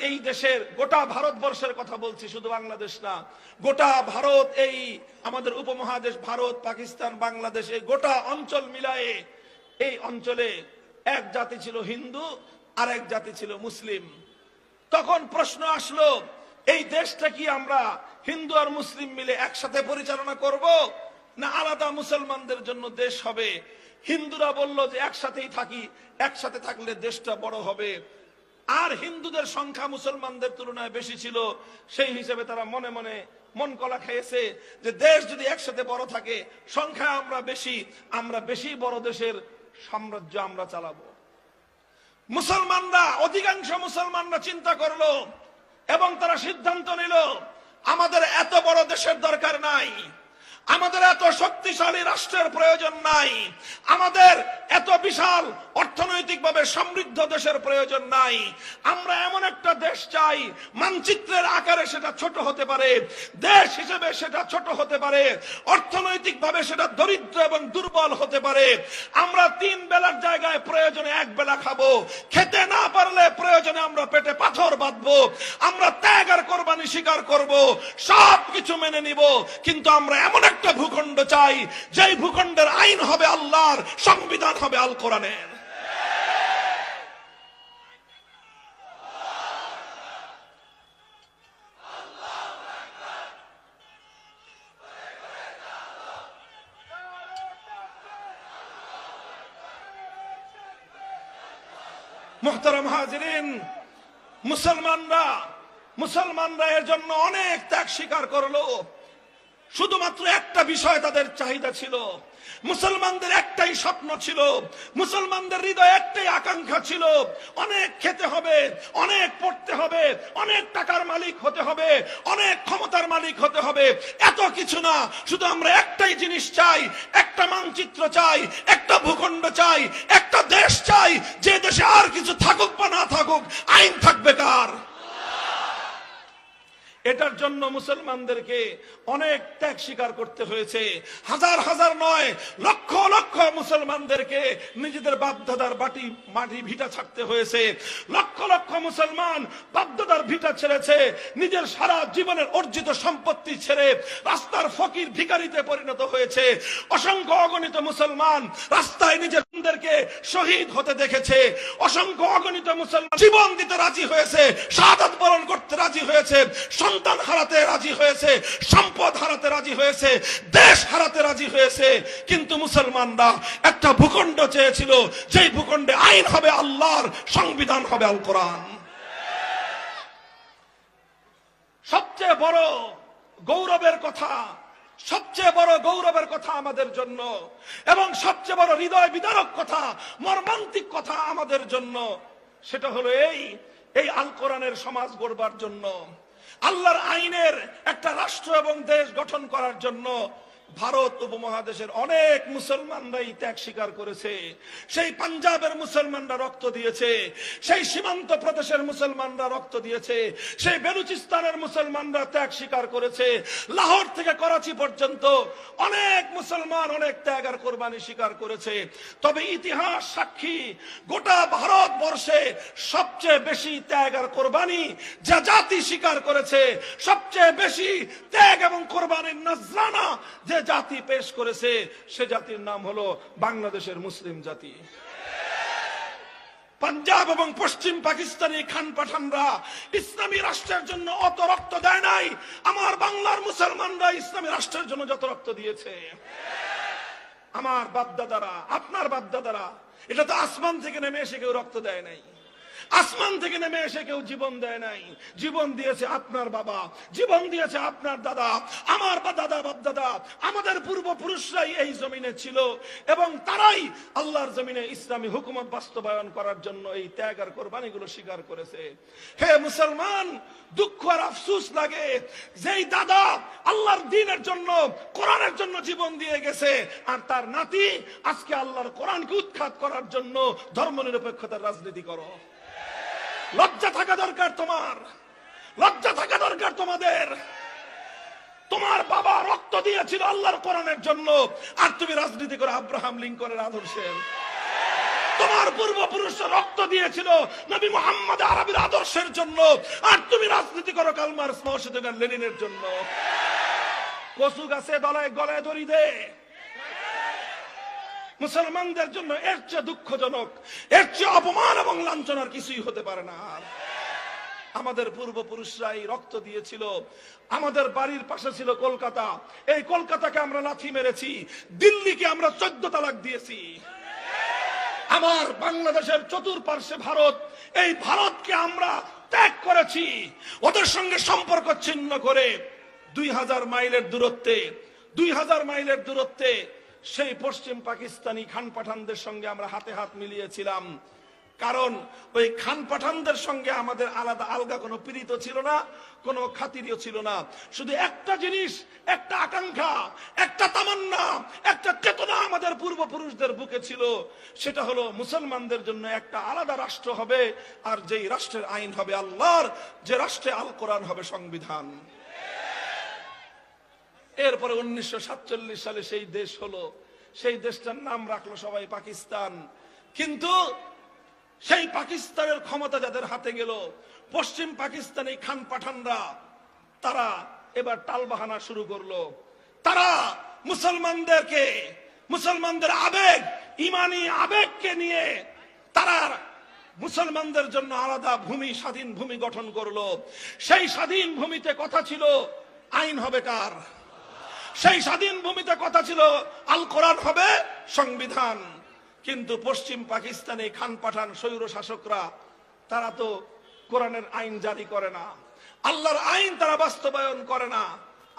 এই দেশের গোটা ভারতবর্ষের কথা বলছি, শুধু বাংলাদেশ না, গোটা ভারত, এই আমাদের উপমহাদেশ ভারত, পাকিস্তান, বাংলাদেশ, এই গোটা অঞ্চল মিলায়ে এই অঞ্চলে এক জাতি ছিল হিন্দু আর এক জাতি ছিল মুসলিম। তখন প্রশ্ন আসলো, এই দেশটা কি আমরা হিন্দু আর মুসলিম মিলে একসাথে পরিচালনা করব, না আলাদা মুসলমানদের জন্য দেশ হবে? হিন্দুরা বলল যে একসাথেই থাকি, একসাথে থাকলে দেশটা বড় হবে। আর হিন্দুদের সংখ্যা মুসলমানদের তুলনায় বেশি ছিল, সেই হিসেবে তারা মনে মনে মন কলা খেয়েছে যে দেশ যদি একসাথে বড় থাকে, সংখ্যা আমরা বেশি বড় দেশের সাম্রাজ্য আমরা চালাবো। মুসলমানরা, অধিকাংশ মুসলমানরা চিন্তা করলো এবং তারা সিদ্ধান্ত নিল, আমাদের এত বড় দেশের দরকার নাই, আমাদের এত শক্তিশালী রাষ্ট্রের প্রয়োজন নাই, আমাদের এত বিশাল অর্থনৈতিকভাবে সমৃদ্ধ দেশের প্রয়োজন নাই। আমরা এমন একটা দেশ চাই, মানচিত্রের আকারে সেটা ছোট হতে পারে, দেশ হিসেবে সেটা ছোট হতে পারে, অর্থনৈতিকভাবে সেটা দরিদ্র এবং দুর্বল হতে পারে। আমরা 3 বেলার জায়গায় প্রয়োজনে 1 বেলা খাবো, খেতে না পারলে প্রয়োজনে আমরা পেটে পাথর বাঁধবো, আমরা ত্যাগ আর কোরবানি স্বীকার করব, সব কিছু মেনে নিব, কিন্তু আমরা এমন একটা ভূখণ্ড চাই, যেই ভূখণ্ডের আইন হবে আল্লাহর, সংবিধান হবে আল কোরআনের। মুহতারাম হাজিরিন, মুসলমানরা এর জন্য অনেক ত্যাগ স্বীকার করলো। শুধুমাত্র একটা বিষয় তাদের চাহিদা ছিল, মুসলমানদের একটাই স্বপ্ন ছিল, মুসলমানদের হৃদয়ে একটাই আকাঙ্ক্ষা ছিল, অনেক খেতে হবে, অনেক পড়তে হবে, অনেক টাকার মালিক হতে হবে, অনেক ক্ষমতার মালিক হতে হবে। এত কিছু না, শুধু আমরা একটাই জিনিস চাই, একটা মানচিত্র চাই, একটা ভূখণ্ড চাই, একটা দেশ চাই, যে দেশে আর কিছু থাকুক বা না থাকুক, আইন থাকবে কার? এটার জন্য মুসলমানদেরকে অনেক ত্যাগ স্বীকার করতে হয়েছে। হাজার হাজার নয়, লক্ষ লক্ষ মুসলমানদেরকে নিজেদের বাপদাদার মাটি ভিটা ছাড়তে হয়েছে। লক্ষ লক্ষ মুসলমান বাপদাদার ভিটা ছেড়েছে, নিজের সারা জীবনের অর্জিত সম্পত্তি ছেড়ে রাস্তার ফকির ভিখারিতে পরিণত হয়েছে। অসংখ্য অগণিত মুসলমান রাস্তায় নিজেদেরকে শহীদ হতে দেখেছে। অসংখ্য অগণিত মুসলমান জীবন দিতে রাজি হয়েছে, শাহাদাত বরণ করতে রাজি হয়েছে, সন্তান হারাতে রাজি হয়েছে, সম্পদ হারাতে রাজি হয়েছে, দেশ হারাতে রাজি হয়েছে। কিন্তু মুসলমানরা একটা ভূখণ্ড চেয়েছিল, যেই ভূখণ্ডে আইন হবে আল্লাহর, সংবিধান হবে আল কোরআন। সবচেয়ে বড় গৌরবের কথা, সবচেয়ে বড় গৌরবের কথা আমাদের জন্য, এবং সবচেয়ে বড় হৃদয় বিদারক কথা, মর্মান্তিক কথা আমাদের জন্য, সেটা হলো এই আল কোরআনের সমাজ গড়বার জন্য। আল্লাহর আইনের একটা রাষ্ট্র এবং দেশ গঠন করার জন্য ভারত উপমহাদেশের অনেক মুসলমানরাই ত্যাগ স্বীকার করেছে। সেই পাঞ্জাবের মুসলমানরা রক্ত দিয়েছে, সেই সীমান্ত প্রদেশের মুসলমানরা রক্ত দিয়েছে, সেই বেলুচিস্তানের মুসলমানরা ত্যাগ স্বীকার করেছে। লাহোর থেকে করাচি পর্যন্ত অনেক মুসলমান অনেক ত্যাগ আর কোরবানি স্বীকার করেছে। তবে ইতিহাস সাক্ষী, গোটা ভারতবর্ষে সবচেয়ে বেশি ত্যাগ আর কোরবানি যে জাতি স্বীকার করেছে, সবচেয়ে বেশি ত্যাগ এবং কোরবানির নজরানা যে জাতি পেশ করেছে, সে জাতির নাম হলো বাংলাদেশের মুসলিম জাতি। পাঞ্জাব এবং পশ্চিম পাকিস্তানি খান পাঠানরা ইসলামী রাষ্ট্রের জন্য অত রক্ত দেয় নাই, আমার বাংলার মুসলমানরা ইসলামী রাষ্ট্রের জন্য যত রক্ত দিয়েছে। আমার বাপদাদারা, আপনার বাপদাদারা, এটা তো আসমান থেকে নেমে এসে কেউ রক্ত দেয় নাই, আসমান থেকে নেমে এসে কেউ জীবন দেয় নাই। জীবন দিয়েছে আপনার বাবা, জীবন দিয়েছে আপনার দাদা, আমার দাদা বাপদাদা, আমাদের পূর্বপুরুষরাই এই জমিনে ছিল এবং তারাই আল্লাহর জমিনে ইসলামী হুকুমত বাস্তবায়ন করার জন্য এই ত্যাগ আর কোরবানিগুলো স্বীকার করেছে। হে মুসলমান, দুঃখ আর আফসোস লাগে, যেই দাদা আল্লাহর দ্বীনের জন্য, কোরআনের জন্য জীবন দিয়ে গেছে, আর তার নাতি আজকে আল্লাহর কোরআনকে উৎখাত করার জন্য ধর্মনিরপেক্ষতার রাজনীতি করো। লজ্জা থাকা দরকার তোমার, লজ্জা থাকা দরকার তোমাদের। তোমার বাবা রক্ত দিয়েছিল আল্লাহর কোরআনের জন্য, আর তুমি রাজনীতি করো আব্রাহাম লিঙ্কনের আদর্শের। তোমার পূর্বপুরুষরা রক্ত দিয়েছিল নবী মুহাম্মদ আরবির আদর্শের জন্য, আর তুমি রাজনীতি করো কার্ল মার্কস, মাও সেতুং আর লেনিনের জন্য। কচু গাছে দলায় গলায় দড়ি দে। মুসলমানদের জন্য এর চেয়ে দুঃখজনক, এর চেয়ে অপমান এবং লাঞ্ছনার কিছুই হতে পারে না। আমাদের পূর্বপুরুষরাই রক্ত দিয়েছিল। আমাদের বাড়ির পাশে ছিল কলকাতা, এই কলকাতাকে আমরা লাথি মেরেছি, দিল্লিকে আমরা 14 তালাক দিয়েছি। আমার বাংলাদেশের চতুর্পার্শ্বে ভারত, এই ভারতকে আমরা ত্যাগ করেছি, ওদের সঙ্গে সম্পর্ক ছিন্ন করে 2000 মাইলের দূরত্বে, 2000 মাইলের দূরত্বে সেই পশ্চিম পাকিস্তানি খান পাঠানদের সঙ্গে আমরা হাতে হাত মিলিয়েছিলাম। কারণ ওই খান পাঠানদের সঙ্গে আমাদের আলাদা আলগা কোনো পীড়িত ছিল না, কোনো খাতিরও ছিল না। শুধু একটা জিনিস, একটা আকাঙ্ক্ষা, একটা তামান্না, একটা চেতনা আমাদের পূর্বপুরুষদের বুকে ছিল, সেটা হলো মুসলমানদের জন্য একটা আলাদা রাষ্ট্র হবে, আর যেই রাষ্ট্রের আইন হবে আল্লাহর, যে রাষ্ট্রে আল কোরআন হবে সংবিধান। এরপরে 1947 সালে সেই দেশ হলো, সেই দেশটার নাম রাখলো সবাই পাকিস্তান। কিন্তু সেই পাকিস্তানের ক্ষমতা যাদের হাতে গেল, পশ্চিম পাকিস্তানি খান পাঠানরা, তারা এবার টালবাহানা শুরু করলো। তারা মুসলমানদেরকে, মুসলমানদের আবেগ, ইমানি আবেগকে নিয়ে তারা মুসলমানদের জন্য আলাদা ভূমি, স্বাধীন ভূমি গঠন করলো। সেই স্বাধীন ভূমিতে কথা ছিল আইন হবে কার, সেই স্বাধীন ভূমিতে কথা ছিল আল কোরআন হবে সংবিধান। কিন্তু পশ্চিম পাকিস্তানে খান পাঠান স্বৈর শাসকরা, তারা তো কোরআনের আইন জারি করে না, আল্লাহর আইন তারা বাস্তবায়ন করে না।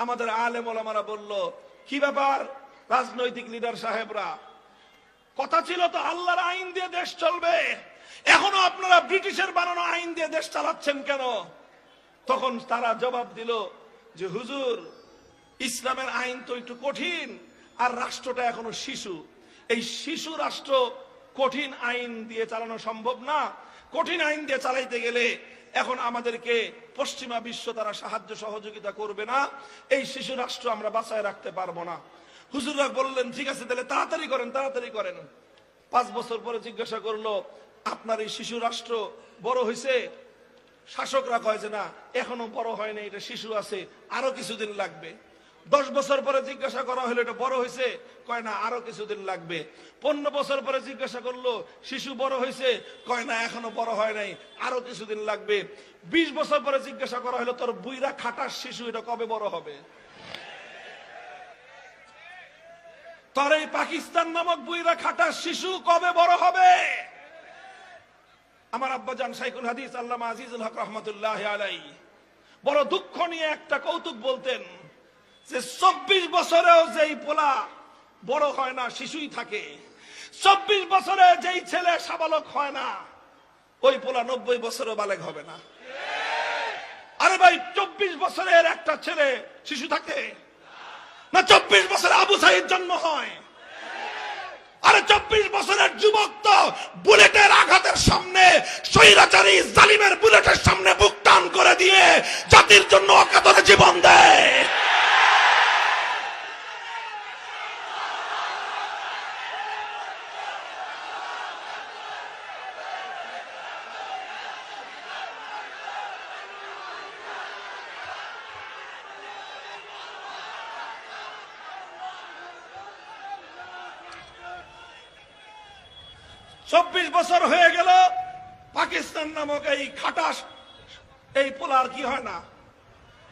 আমাদের আলেম ওলামারা বলল, কি ব্যাপার রাজনৈতিক লিডার সাহেবরা, কথা ছিল তো আল্লাহর আইন দিয়ে দেশ চলবে, এখনো আপনারা ব্রিটিশের বানানো আইন দিয়ে দেশ চালাচ্ছেন কেন? তখন তারা জবাব দিল যে হুজুর, ইসলামের আইন তো একটু কঠিন, আর রাষ্ট্রটা এখনো শিশু, এই শিশু রাষ্ট্র কঠিন আইন দিয়ে চালানো সম্ভব না। কঠিন আইন দিয়ে চালাইতে গেলে এখন আমাদেরকে পশ্চিমা বিশ্ব তারা সাহায্য সহযোগিতা করবে না, এই শিশু রাষ্ট্র আমরা বাঁচায় রাখতে পারবো না। হুজুররা বললেন ঠিক আছে, তাহলে তাড়াতাড়ি করেন, তাড়াতাড়ি করেন। 5 বছর পরে জিজ্ঞাসা করলো, আপনার এই শিশু রাষ্ট্র বড় হয়েছে? শাসকরা কয় যে না, এখনো বড় হয়নি, এটা শিশু আছে, আরো কিছুদিন লাগবে। 10 বছর পরে জিজ্ঞাসা করা হলো, এটা বড় হয়েছে? কয় না, আরো কিছুদিন লাগবে। 15 বছর পরে জিজ্ঞাসা করলো, শিশু বড় হয়েছে? কয় না, এখনো বড় হয় নাই, আরো কিছুদিন লাগবে। 20 বছর পরে জিজ্ঞাসা করা হলো, তোর বুইরা খাটার শিশু এটা কবে বড় হবে? তোর এই পাকিস্তান নামক বুইরা খাটার শিশু কবে বড় হবে? আমার আব্বাজান শাইখুল হাদিস আল্লামা আজিজুল হক রহমাতুল্লাহি আলাইহি বড় দুঃখ নিয়ে একটা কৌতুক বলতেন যে 24 বছরেও যেই পোলা বড় হয় না, শিশুই থাকে। 24 বছরে যেই ছেলে সাবালক হয় না, ওই পোলা 90 বছরেও বালেগ হবে না। আরে ভাই 24 বছরের একটা ছেলে শিশু থাকে না? 24 বছরে আবু সাইদ জন্ম হয়? আরে 24 বছরের যুবক তো বুলেটের আঘাতের সামনে, স্বৈরাচারী জালিমের বুলেটের সামনে বুক টান করে দিয়ে জাতির জন্য অকাতরে জীবন দেয়। চব্বিশ বছর হয়ে গেল, পাকিস্তান নামক এই খাটাস এই পোলার কি হয় না?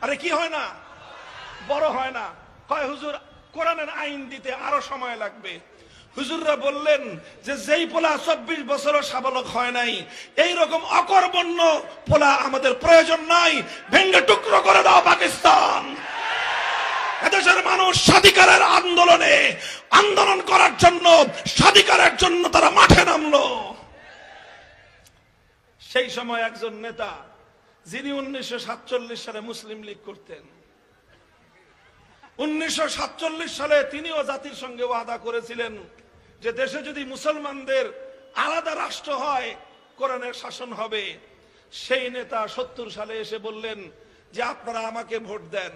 আরে কি হয় না? বড় হয় না। কয় হুজুর কোরআনের আইন দিতে আরো সময় লাগবে। হুজুররা বললেন যে যেই পোলা 24 বছরও সাবালক হয় নাই, এইরকম অকর্মণ্য পোলা আমাদের প্রয়োজন নাই, ভেঙ্গে টুকরো করে দাও পাকিস্তান। এদেশের মানুষ স্বাধিকারের আন্দোলন করার জন্য, স্বাধিকারের জন্য তারা মাঠে নামলো। সেই সময় একজন নেতা, যিনি 1947 সালে মুসলিম লীগ করতেন, 1947 সালে তিনিও জাতির সঙ্গে ওয়াদা করেছিলেন যে দেশে যদি মুসলমানদের আলাদা রাষ্ট্র হয়, কোরআনের শাসন হবে। সেই নেতা 70 সালে এসে বললেন যে আপনারা আমাকে ভোট দেন,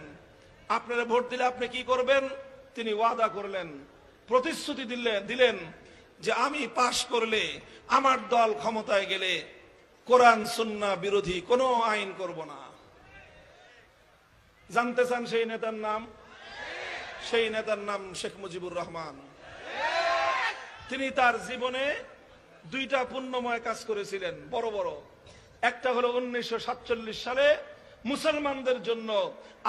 আপনারা ভোট দিলে আপনি কি করবেন? তিনি ওয়াদা করলেন, প্রতিশ্রুতি দিলেন যে আমি পাশ করলে, আমার দল ক্ষমতায় গেলে কোরআন সুন্নাহ বিরোধী কোনো আইন করব না। জানতে চান সেই নেতার নাম? সেই নেতার নাম শেখ মুজিবুর রহমান। তিনি তার জীবনে দুইটা পুণ্যময় কাজ করেছিলেন, বড় বড়। একটা হলো 1947 সালে মুসলমানদের জন্য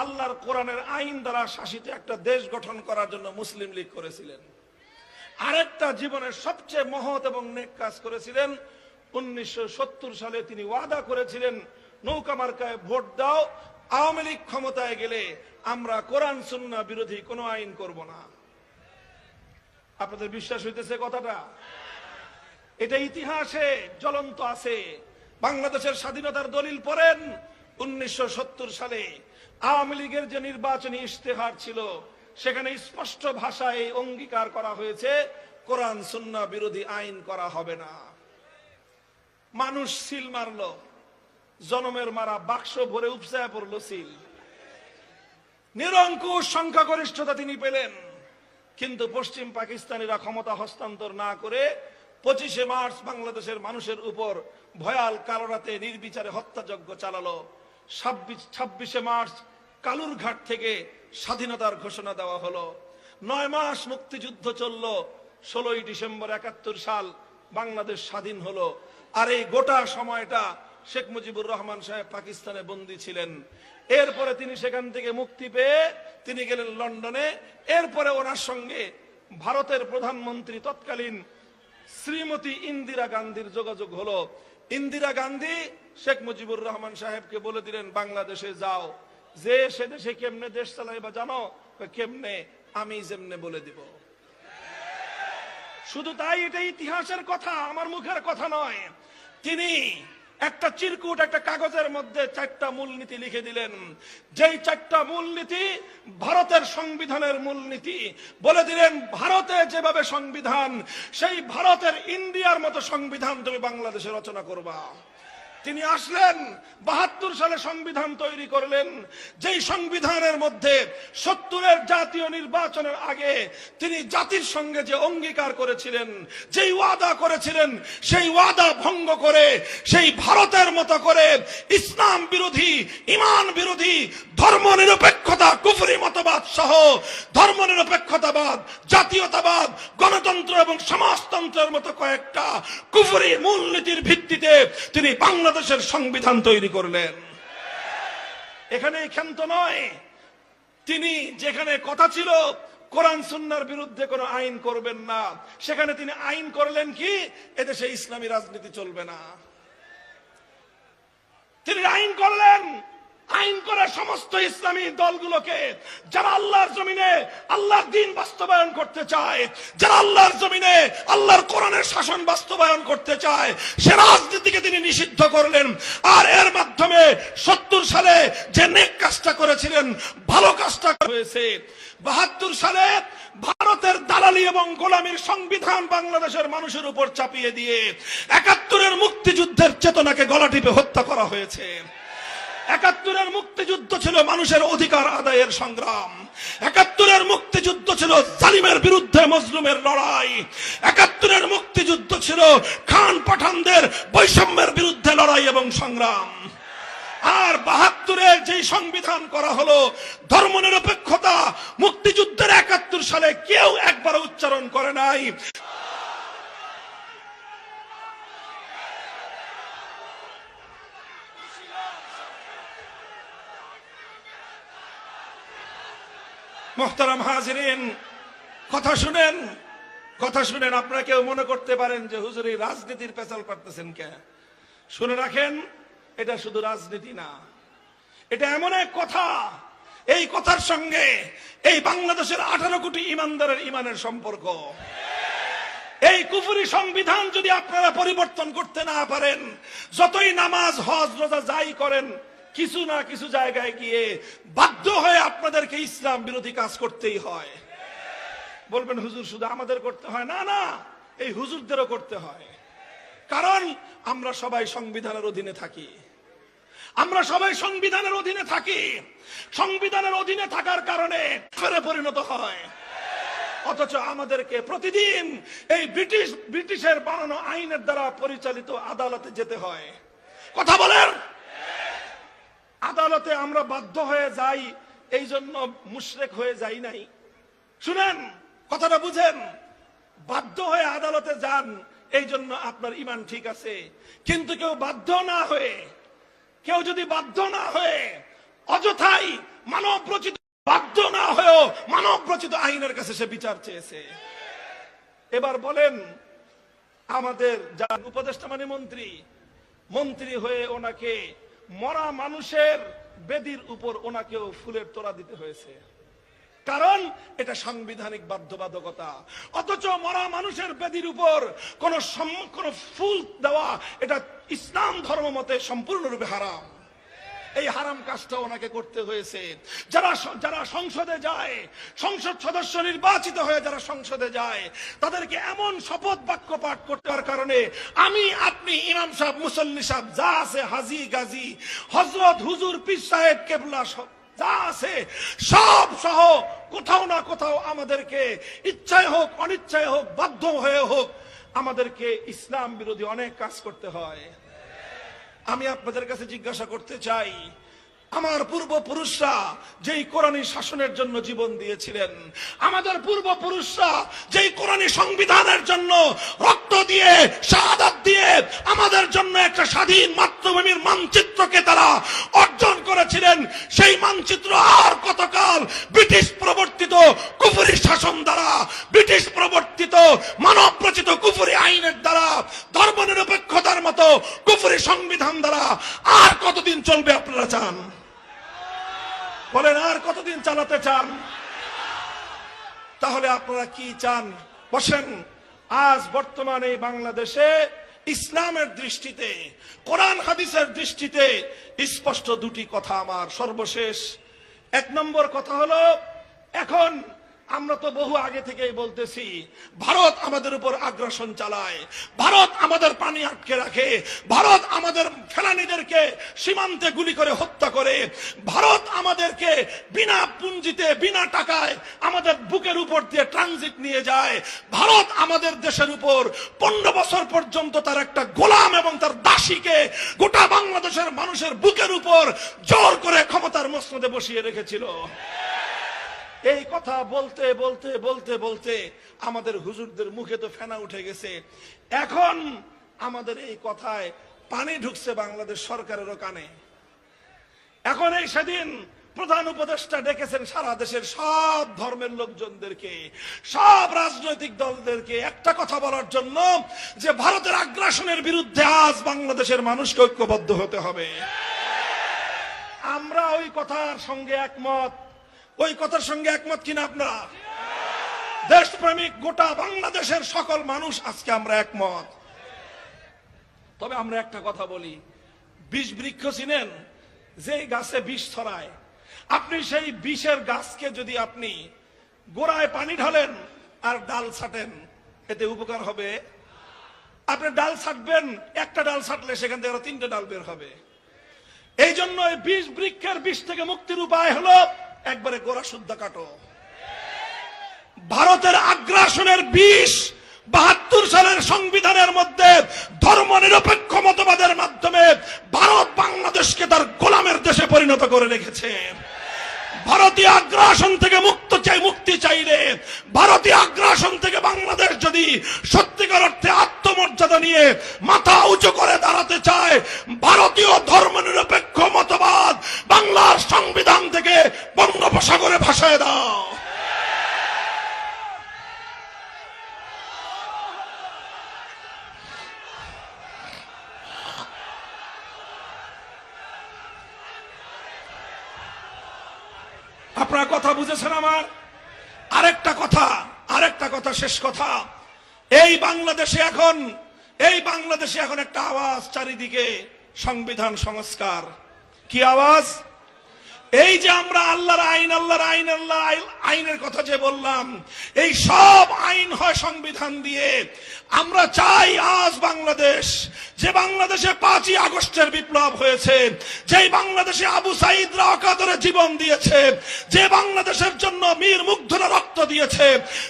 আল্লাহর কোরআনের আইন দ্বারা শাসিত একটা দেশ গঠন করার জন্য মুসলিম লীগ করেছিলেন। আরেকটা জীবনের সবচেয়ে মহৎ এবং নেক কাজ করেছিলেন, 1970 সালে তিনি ওয়াদা করেছিলেন নৌকা মার্কায় ভোট দাও, আওয়ামী লীগ ক্ষমতায় গেলে আমরা কোরআন সুন্নাহ বিরোধী কোনো আইন করব না। আপনাদের বিশ্বাস হইতেছে কথাটা? এটা ইতিহাসে জ্বলন্ত আছে। বাংলাদেশের স্বাধীনতার দলিল পড়েন, 1970 সালে আওয়ামী লীগের যে নির্বাচনী ইশতেহার ছিল, সেখানে স্পষ্ট ভাষায় অঙ্গীকার করা হয়েছে কোরআন সুন্নাহ বিরোধী আইন করা হবে না। মানুষ সিল মারলো, জনমের মারা বাক্স ভরে উপচায় পড়লো সিল। নিরঙ্কুশ সংখ্যাগরিষ্ঠতা তিনি পেলেন, কিন্তু পশ্চিম পাকিস্তানিরা ক্ষমতা হস্তান্তর না করে 25শে মার্চ বাংলাদেশের মানুষের উপর ভয়াল কালো রাতে নির্বিচারে হত্যাযজ্ঞ চালালো। 26শে মার্চ কালুরঘাট থেকে স্বাধীনতার ঘোষণা দেওয়া হলো। 9 মাস মুক্তিযুদ্ধ চলল। 16ই ডিসেম্বর 71 সাল বাংলাদেশ স্বাধীন হলো। আর এই গোটা সময়টা শেখ মুজিবুর রহমান সাহেব পাকিস্তানে বন্দী ছিলেন। এরপরে তিনি সেখান থেকে মুক্তি পেয়ে তিনি গেলেন লন্ডনে। এরপরে ওনার সঙ্গে ভারতের প্রধানমন্ত্রী তৎকালীন শ্রীমতী ইন্দিরা গান্ধীর যোগাযোগ হলো। ইন্দিরা গান্ধী শেখ মুজিবুর রহমান সাহেবকে বলে দিলেন বাংলাদেশে যাও, যে সে দেশে কেমনে দেশ চালাইবা জানো? কেমনে? আমি যেমনে বলে দিব। শুধু তাই, এটা ইতিহাসের কথা, আমার মুখের কথা নয়। তিনি একটা চিরকুট একটা কাগজের মধ্যে 4টা মূলনীতি লিখে দিলেন, যেই 4টা মূলনীতি ভারতের সংবিধানের মূলনীতি। বলে দিলেন ভারতে যেভাবে সংবিধান, সেই ভারতের ইন্ডিয়ার মতো সংবিধান তুমি বাংলাদেশে রচনা করবা। তিনি আসলেন 72 সালে সংবিধান তৈরি করলেন, যেই সংবিধানের মধ্যে 70-এর জাতীয় নির্বাচনের আগে তিনি জাতির সঙ্গে যে অঙ্গীকার করেছিলেন, যেই ওয়াদা করেছিলেন, সেই ওয়াদা ভঙ্গ করে সেই ভারতের মতো করে ইসলাম বিরোধী, ঈমান বিরোধী, ধর্মনিরপেক্ষতা, কুফরি মতবাদ সহ ধর্মনিরপেক্ষতাবাদ, জাতীয়তাবাদ, গণতন্ত্র এবং সমাজতন্ত্রের মতো কয়েকটা কুফরি মূলনীতির ভিত্তিতে তিনি বাংলাদেশের সংবিধান তৈরি করলেন। এখানে ক্ষান্ত নয়, তিনি যেখানে কথা ছিল কোরআন সুন্নাহর বিরুদ্ধে কোনো আইন করবেন না, সেখানে তিনি আইন করলেন কি? এদেশে ইসলামী রাজনীতি চলবে না। তিনি আইন করলেন আইন করে সমস্ত ইসলামী দলগুলোকে, যারা আল্লাহর জমিনে আল্লাহর দ্বীন বাস্তবায়ন করতে চায়, যারা আল্লাহর জমিনে আল্লাহর কোরআনের শাসন বাস্তবায়ন করতে চায়, সে রাজনীতিকে তিনি নিষিদ্ধ করলেন। আর এর মাধ্যমে ৭০ সালে যে নেক কাজটা করেছিলেন, ভালো কাজটা হয়েছে। ৭২ সালে ভারতের দালালি এবং গোলামীর সংবিধান বাংলাদেশের মানুষের উপর চাপিয়ে দিয়ে ৭১-এর মুক্তিযুদ্ধের চেতনাকে গলা টিপে হত্যা করা হয়েছে। ৭১-এর মুক্তিযুদ্ধ ছিল মানুষের অধিকার আদায়ের সংগ্রাম। ৭১-এর মুক্তিযুদ্ধ ছিল জালিমের বিরুদ্ধে মজলুমের লড়াই। ৭১-এর মুক্তিযুদ্ধ ছিল খান পাঠানদের বৈষম্যের বিরুদ্ধে লড়াই এবং সংগ্রাম। আর ৭২-এর যে সংবিধান করা হলো, ধর্মনিরপেক্ষতা, মুক্তিযুদ্ধের ৭১ সালে কেউ একবার উচ্চারণ করে নাই। মোহতারাম হাজিরিন, কথা শুনেন, কথা শুনেন। আপনারা কেউ মনে করতে পারেন যে হুজুর এই রাজনীতির পেছাল পারতেছেন কে? শুনে রাখেন, এটা শুধু রাজনীতি না, এটা এমন এক কথা, এই কথার সঙ্গে এই বাংলাদেশের 18 কোটি ইমানদারের ইমানের সম্পর্ক। এই কুফরি সংবিধান যদি আপনারা পরিবর্তন করতে না পারেন, যতই নামাজ, হজ, রোজা যাই করেন, কিছু না কিছু জায়গায় গিয়ে বাধ্য হয়ে আপনাদেরকে ইসলাম বিরোধী কাজ করতেই হয়। বলবেন হুজুর শুধু আমাদের করতে হয়? না না, এই হুজুরদেরও করতে হয়। কারণ আমরা সবাই সংবিধানের অধীনে থাকি, আমরা সবাই সংবিধানের অধীনে থাকি। সংবিধানের অধীনে থাকার কারণে ফেরে পরিণত হয়। অথচ আমাদেরকে প্রতিদিন এই ব্রিটিশের বানানো আইনের দ্বারা পরিচালিত আদালতে যেতে হয়। কথা বলেন, আদালতে আমরা বাধ্য হয়ে যাই, এই জন্য মুশরিক হয়ে যাই নাই। শুনেন, কথাটা বুঝেন, বাধ্য হয়ে আদালতে যান, এই জন্য আপনার ঈমান ঠিক আছে। কিন্তু কেউ বাধ্য না হয়ে, কেউ যদি বাধ্য না হয়ে অযথাই মানব রচিত, বাধ্য না হয়েও মানব রচিত আইনের কাছে সে বিচার চেয়েছে। এবার বলেন, আমাদের যার উপদেষ্টা মানে মন্ত্রী হয়ে ওনাকে মরা মানুষের বেদির উপর ওনাকেও ফুলের তোড়া দিতে হয়েছে, কারণ এটা সাংবিধানিক বাধ্যবাধকতা। অথচ মরা মানুষের বেদির উপর কোন ফুল দেওয়া, এটা ইসলাম ধর্ম মতে সম্পূর্ণরূপে হারাম। এই হারাম কাজটা ওনাকে করতে হয়েছে। যারা সংসদে যায়, সংসদ সদস্য নির্বাচিত হয়ে যারা সংসদে যায়, তাদেরকে এমন শপথ বাক্য পাঠ করতে হওয়ার কারণে আমি, আপনি, ইমাম সাহেব, মুসল্লি সাহেব, যা আছে, হাজি গাজী, হযরত, হুজুর, পীর সাহেব, কেবলা, যা আছে সব সহ কোথাও না কোথাও আমাদেরকে ইচ্ছায় হোক অনিচ্ছায় হোক, বাধ্য হয়ে হোক, আমাদেরকে ইসলাম বিরোধী অনেক কাজ করতে হয়। আমি আপনাদের কাছে জিজ্ঞাসা করতে চাই, আমার পূর্বপুরুষরা যেই কোরআনী শাসনের জন্য জীবন দিয়েছিলেন, আমাদের পূর্বপুরুষরা যেই কোরআনী সংবিধানের জন্য রক্ত দিয়ে, শাহাদাত দিয়ে আমাদের জন্য একটা স্বাধীন মাতৃভূমির মানচিত্রকে তারা অর্জন করেছিলেন, সেই মানচিত্র আর কতকাল ব্রিটিশ প্রবর্তিত কুফরি শাসন দ্বারা, ব্রিটিশ প্রবর্তিত মানব রচিত কুফরি আইনের দ্বারা, ধর্মনিরপেক্ষতার মতো কুফরি সংবিধান দ্বারা আর কতদিন চলবে আপনারা চান? বলেন, আর কতদিন চালাতে চান? তাহলে আপনারা কি চান? বসেন, আজ বর্তমানে বাংলাদেশে ইসলামের দৃষ্টিতে, কোরআন হাদিসের দৃষ্টিতে স্পষ্ট দুটি কথা আমার। সর্বশেষ 1 নম্বর কথা হলো, এখন আমরা তো বহু আগে থেকেই বলতেছি, ভারত আমাদের উপর আগ্রাসন চালায়, ভারত আমাদের পানি আটকে রাখে, ভারত আমাদের ফেলানীদেরকে সীমান্তে গুলি করে হত্যা করে, ভারত আমাদেরকে বিনা পুঞ্জিতে, বিনা টাকায় আমাদের বুকের উপর দিয়ে ট্রানজিট নিয়ে যায়, ভারত আমাদের দেশের উপর 15 বছর পর্যন্ত তার একটা গোলাম এবং তার দাসীকে গোটা বাংলাদেশের মানুষের বুকের উপর জোর করে ক্ষমতার মসনদে বসিয়ে রেখেছিল। এই কথা বলতে বলতে বলতে বলতে আমাদের হুজুরদের মুখে তো ফেনা উঠে গেছে। এখন আমাদের এই কথায় পানি ঢুকছে বাংলাদেশ সরকারেরও কানে। এখন এই সেদিন প্রধান উপদেষ্টা ডেকেছেন সারা দেশের সব ধর্মের লোকজনদেরকে, সব রাজনৈতিক দলদেরকে একটা কথা বলার জন্য যে ভারতের আগ্রাসনের বিরুদ্ধে আজ বাংলাদেশের মানুষকে ঐক্যবদ্ধ হতে হবে। আমরা ওই কথার সঙ্গে একমত, ওই কথার সঙ্গে একমত কিনা আপনারা? দেশপ্রেমিক গোটা বাংলাদেশের সকল মানুষ আজকে আমরা একমত। তবে আমরা একটা কথা বলি, বিষ বৃক্ষ চিনেন? যে গাছে বিষ ছড়ায়, আপনি সেই বিষের গাছকে যদি আপনি গোড়ায় পানি ঢালেন আর ডাল ছাটেন, এতে উপকার হবে? আপনি ডাল ছাটবেন, একটা ডাল ছাটলে সেখান থেকে আরো 3টে ডাল বের হবে। এই জন্য এই বিষ বৃক্ষের বিষ থেকে মুক্তির উপায় হলো একবারে গোড়া শুদ্ধ কাটো। ভারতের আগ্রাসনের বিষ 72 সালের সংবিধানের মধ্যে ধর্মনিরপেক্ষ মতবাদের মাধ্যমে ভারত বাংলাদেশকে তার গোলামের দেশে পরিণত করে রেখেছে। ভারতীয় আগ্রাসন থেকে মুক্তি চাইলে, ভারতীয় আগ্রাসন থেকে বাংলাদেশ যদি সত্যিকার অর্থে আত্মমর্যাদা নিয়ে মাথা উঁচু করে দাঁড়াতে চায়, ভারতীয় ধর্মনিরপেক্ষ মতবাদ বাংলার সংবিধান থেকে বঙ্গোপসাগরে ভাসায় দাও। আপনারা কথা বুঝেছেন আমার? আরেকটা কথা, শেষ কথা। এই বাংলাদেশে এখন একটা আওয়াজ চারিদিকে, সংবিধান সংস্কার। কি আওয়াজ? এই যে আমরা আল্লাহর আইনের কথা যে বললাম, এই সব আইন হয় সংবিধান দিয়ে। আমরা চাই আজ বাংলাদেশ, যে বাংলাদেশে 5ই আগস্টের বিপ্লব হয়েছে, যেই বাংলাদেশে আবু সাঈদরা অকাতরে জীবন দিয়েছে, যে বাংলাদেশের জন্য মীর মুগ্ধরা রক্ত দিয়েছে,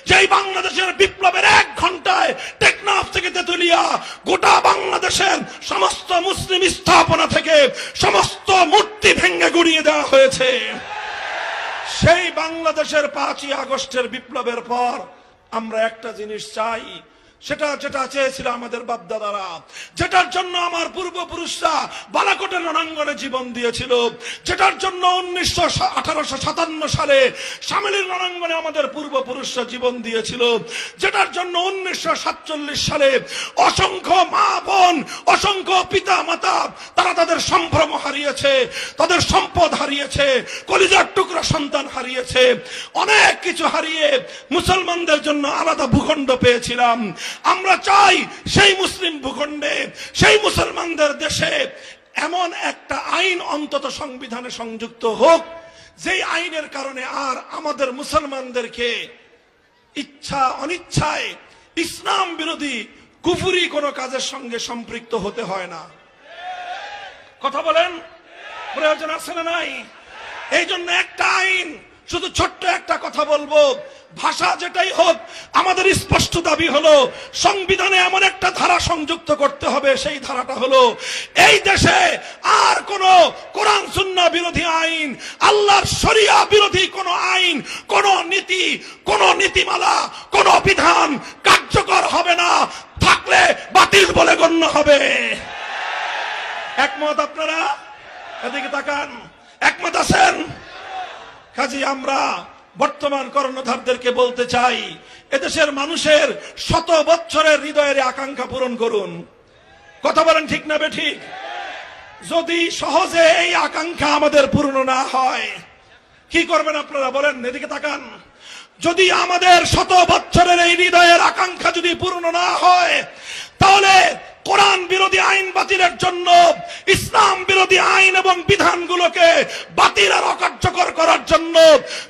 যেই বাংলাদেশের বিপ্লবের 1 ঘন্টায় টেকনাফ থেকে তেতুলিয়া গোটা বাংলাদেশের সমস্ত মুসলিম স্থাপনা থেকে সমস্ত মূর্তি ভেঙে গুড়িয়ে দেওয়া হয়েছে, সেই বাংলাদেশের 5ই আগস্টের বিপ্লবের পর আমরা একটা জিনিস চাই, যেটা চেয়েছিল আমাদের বাপদাদারা, যেটার জন্য আমার পূর্বপুরুষরা বালাকোটের রণাঙ্গনে জীবন দিয়েছিল, যেটার জন্য 1857 সালে শামলীর রণাঙ্গনে আমাদের পূর্বপুরুষরা জীবন দিয়েছিল, যেটার জন্য 1947 সালে অসংখ্য মা বোন, অসংখ্য পিতা মাতা তারা তাদের সম্ভ্রম হারিয়েছে, তাদের সম্পদ হারিয়েছে, কলিজার টুকরা সন্তান হারিয়েছে, অনেক কিছু হারিয়ে মুসলমানদের জন্য আলাদা ভূখণ্ড পেয়েছিলাম। আমরা চাই সেই মুসলিম ভূখণ্ডে, সেই মুসলমানদের দেশে এমন একটা আইন অন্তত সংবিধানে সংযুক্ত হোক, যেই আইনের কারণে আর আমাদের মুসলমানদেরকে ইচ্ছা অনিচ্ছায় ইসলাম বিরোধী কুফরি কোনো কাজের সঙ্গে সম্পৃক্ত হতে হয় না। কথা বলেন, প্রয়োজন আছে না নাই? এই জন্য একটা আইন, শুধু ছোট্ট একটা কথা বলবো, ভাষা যেটাই হোক, আমাদের স্পষ্ট দাবি হলো সংবিধানে এমন একটা ধারা সংযুক্ত করতে হবে, সেই ধারাটা হলো এই দেশে আর কোন কোরআন সুন্নাহ বিরোধী আইন, আল্লাহর শরিয়া বিরোধী কোন আইন, কোন নীতি, কোন নীতিমালা, কোন বিধান কার্যকর হবে না, থাকলে বাতিল বলে গণ্য হবে। একমত আপনারা? এদিকে তাকান, একমত আছেন? কাজী আমরা বর্তমান কর্ণধারদেরকে বলতে চাই, এদেশের মানুষের 100 বছরের হৃদয়ের আকাঙ্ক্ষা পূরণ করুন। কথা বলেন ঠিক না বেঠিক? যদি সহজে এই আকাঙ্ক্ষা আমাদের পূর্ণ না হয়, কি করবেন আপনারা বলেন? এদিকে তাকান। যদি আমাদের 100 বছরের এই হৃদয়ের আকাঙ্ক্ষা যদি পূর্ণ না হয়, তাহলে কোরআন বিরোধী আইন বাতিলের জন্য, ইসলাম বিরোধী আইন এবং বিধানগুলোকে বাতিল আর অকার্যকর করার জন্য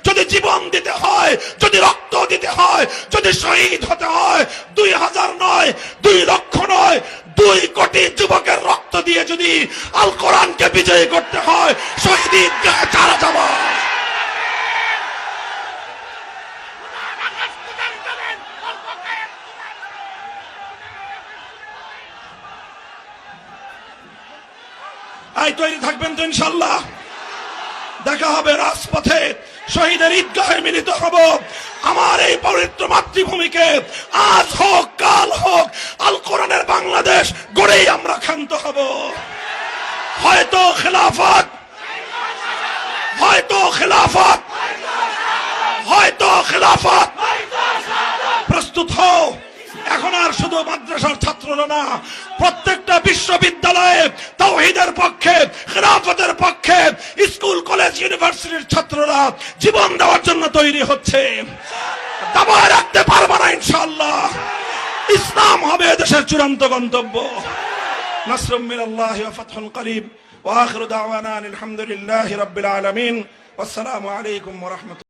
যদি জীবন দিতে হয়, যদি রক্ত দিতে হয়, যদি শহীদ হতে হয়, 2000 নয়, 2 লক্ষ নয়, 2 কোটি যুবকের রক্ত দিয়ে যদি আল কোরআনকে বিজয়ী করতে হয়, শহীদ ঈদগাহে চারা যাব। তৈরি থাকবেন তো ইনশাল্লাহ? দেখা হবে রাজপথে, শহীদের ঈদগাহে মিলিত হব। আমার এই পবিত্র মাতৃভূমিকে আজ হোক কাল হোক আল কোরআনের বাংলাদেশ গড়েই আমরা ক্ষান্ত হব। হয়তো খেলাফত, হয়তো খেলাফত, হয়তো খেলাফত। প্রস্তুত হও। এখন আর শুধু মাদ্রাসার ছাত্ররা না, প্রত্যেকটা বিশ্ববিদ্যালয়ে তাওহীদের পক্ষে, খেলাফতের পক্ষে স্কুল কলেজ ইউনিভার্সিটির ছাত্ররা জীবন দেওয়ার জন্য তৈরি হচ্ছে। দাবায় রাখতে পারবো না ইনশাআল্লাহ। ইসলাম হবে দেশের চূড়ান্ত গন্তব্য। নাসরুম মিনাল্লাহি ওয়া ফাতহুন করিব ওয়া আখিরু দাওয়ানা আলহামদুলিল্লাহি রাব্বিল আলামিন। আসসালামু আলাইকুম ওয়া রাহমাতুল্লাহ।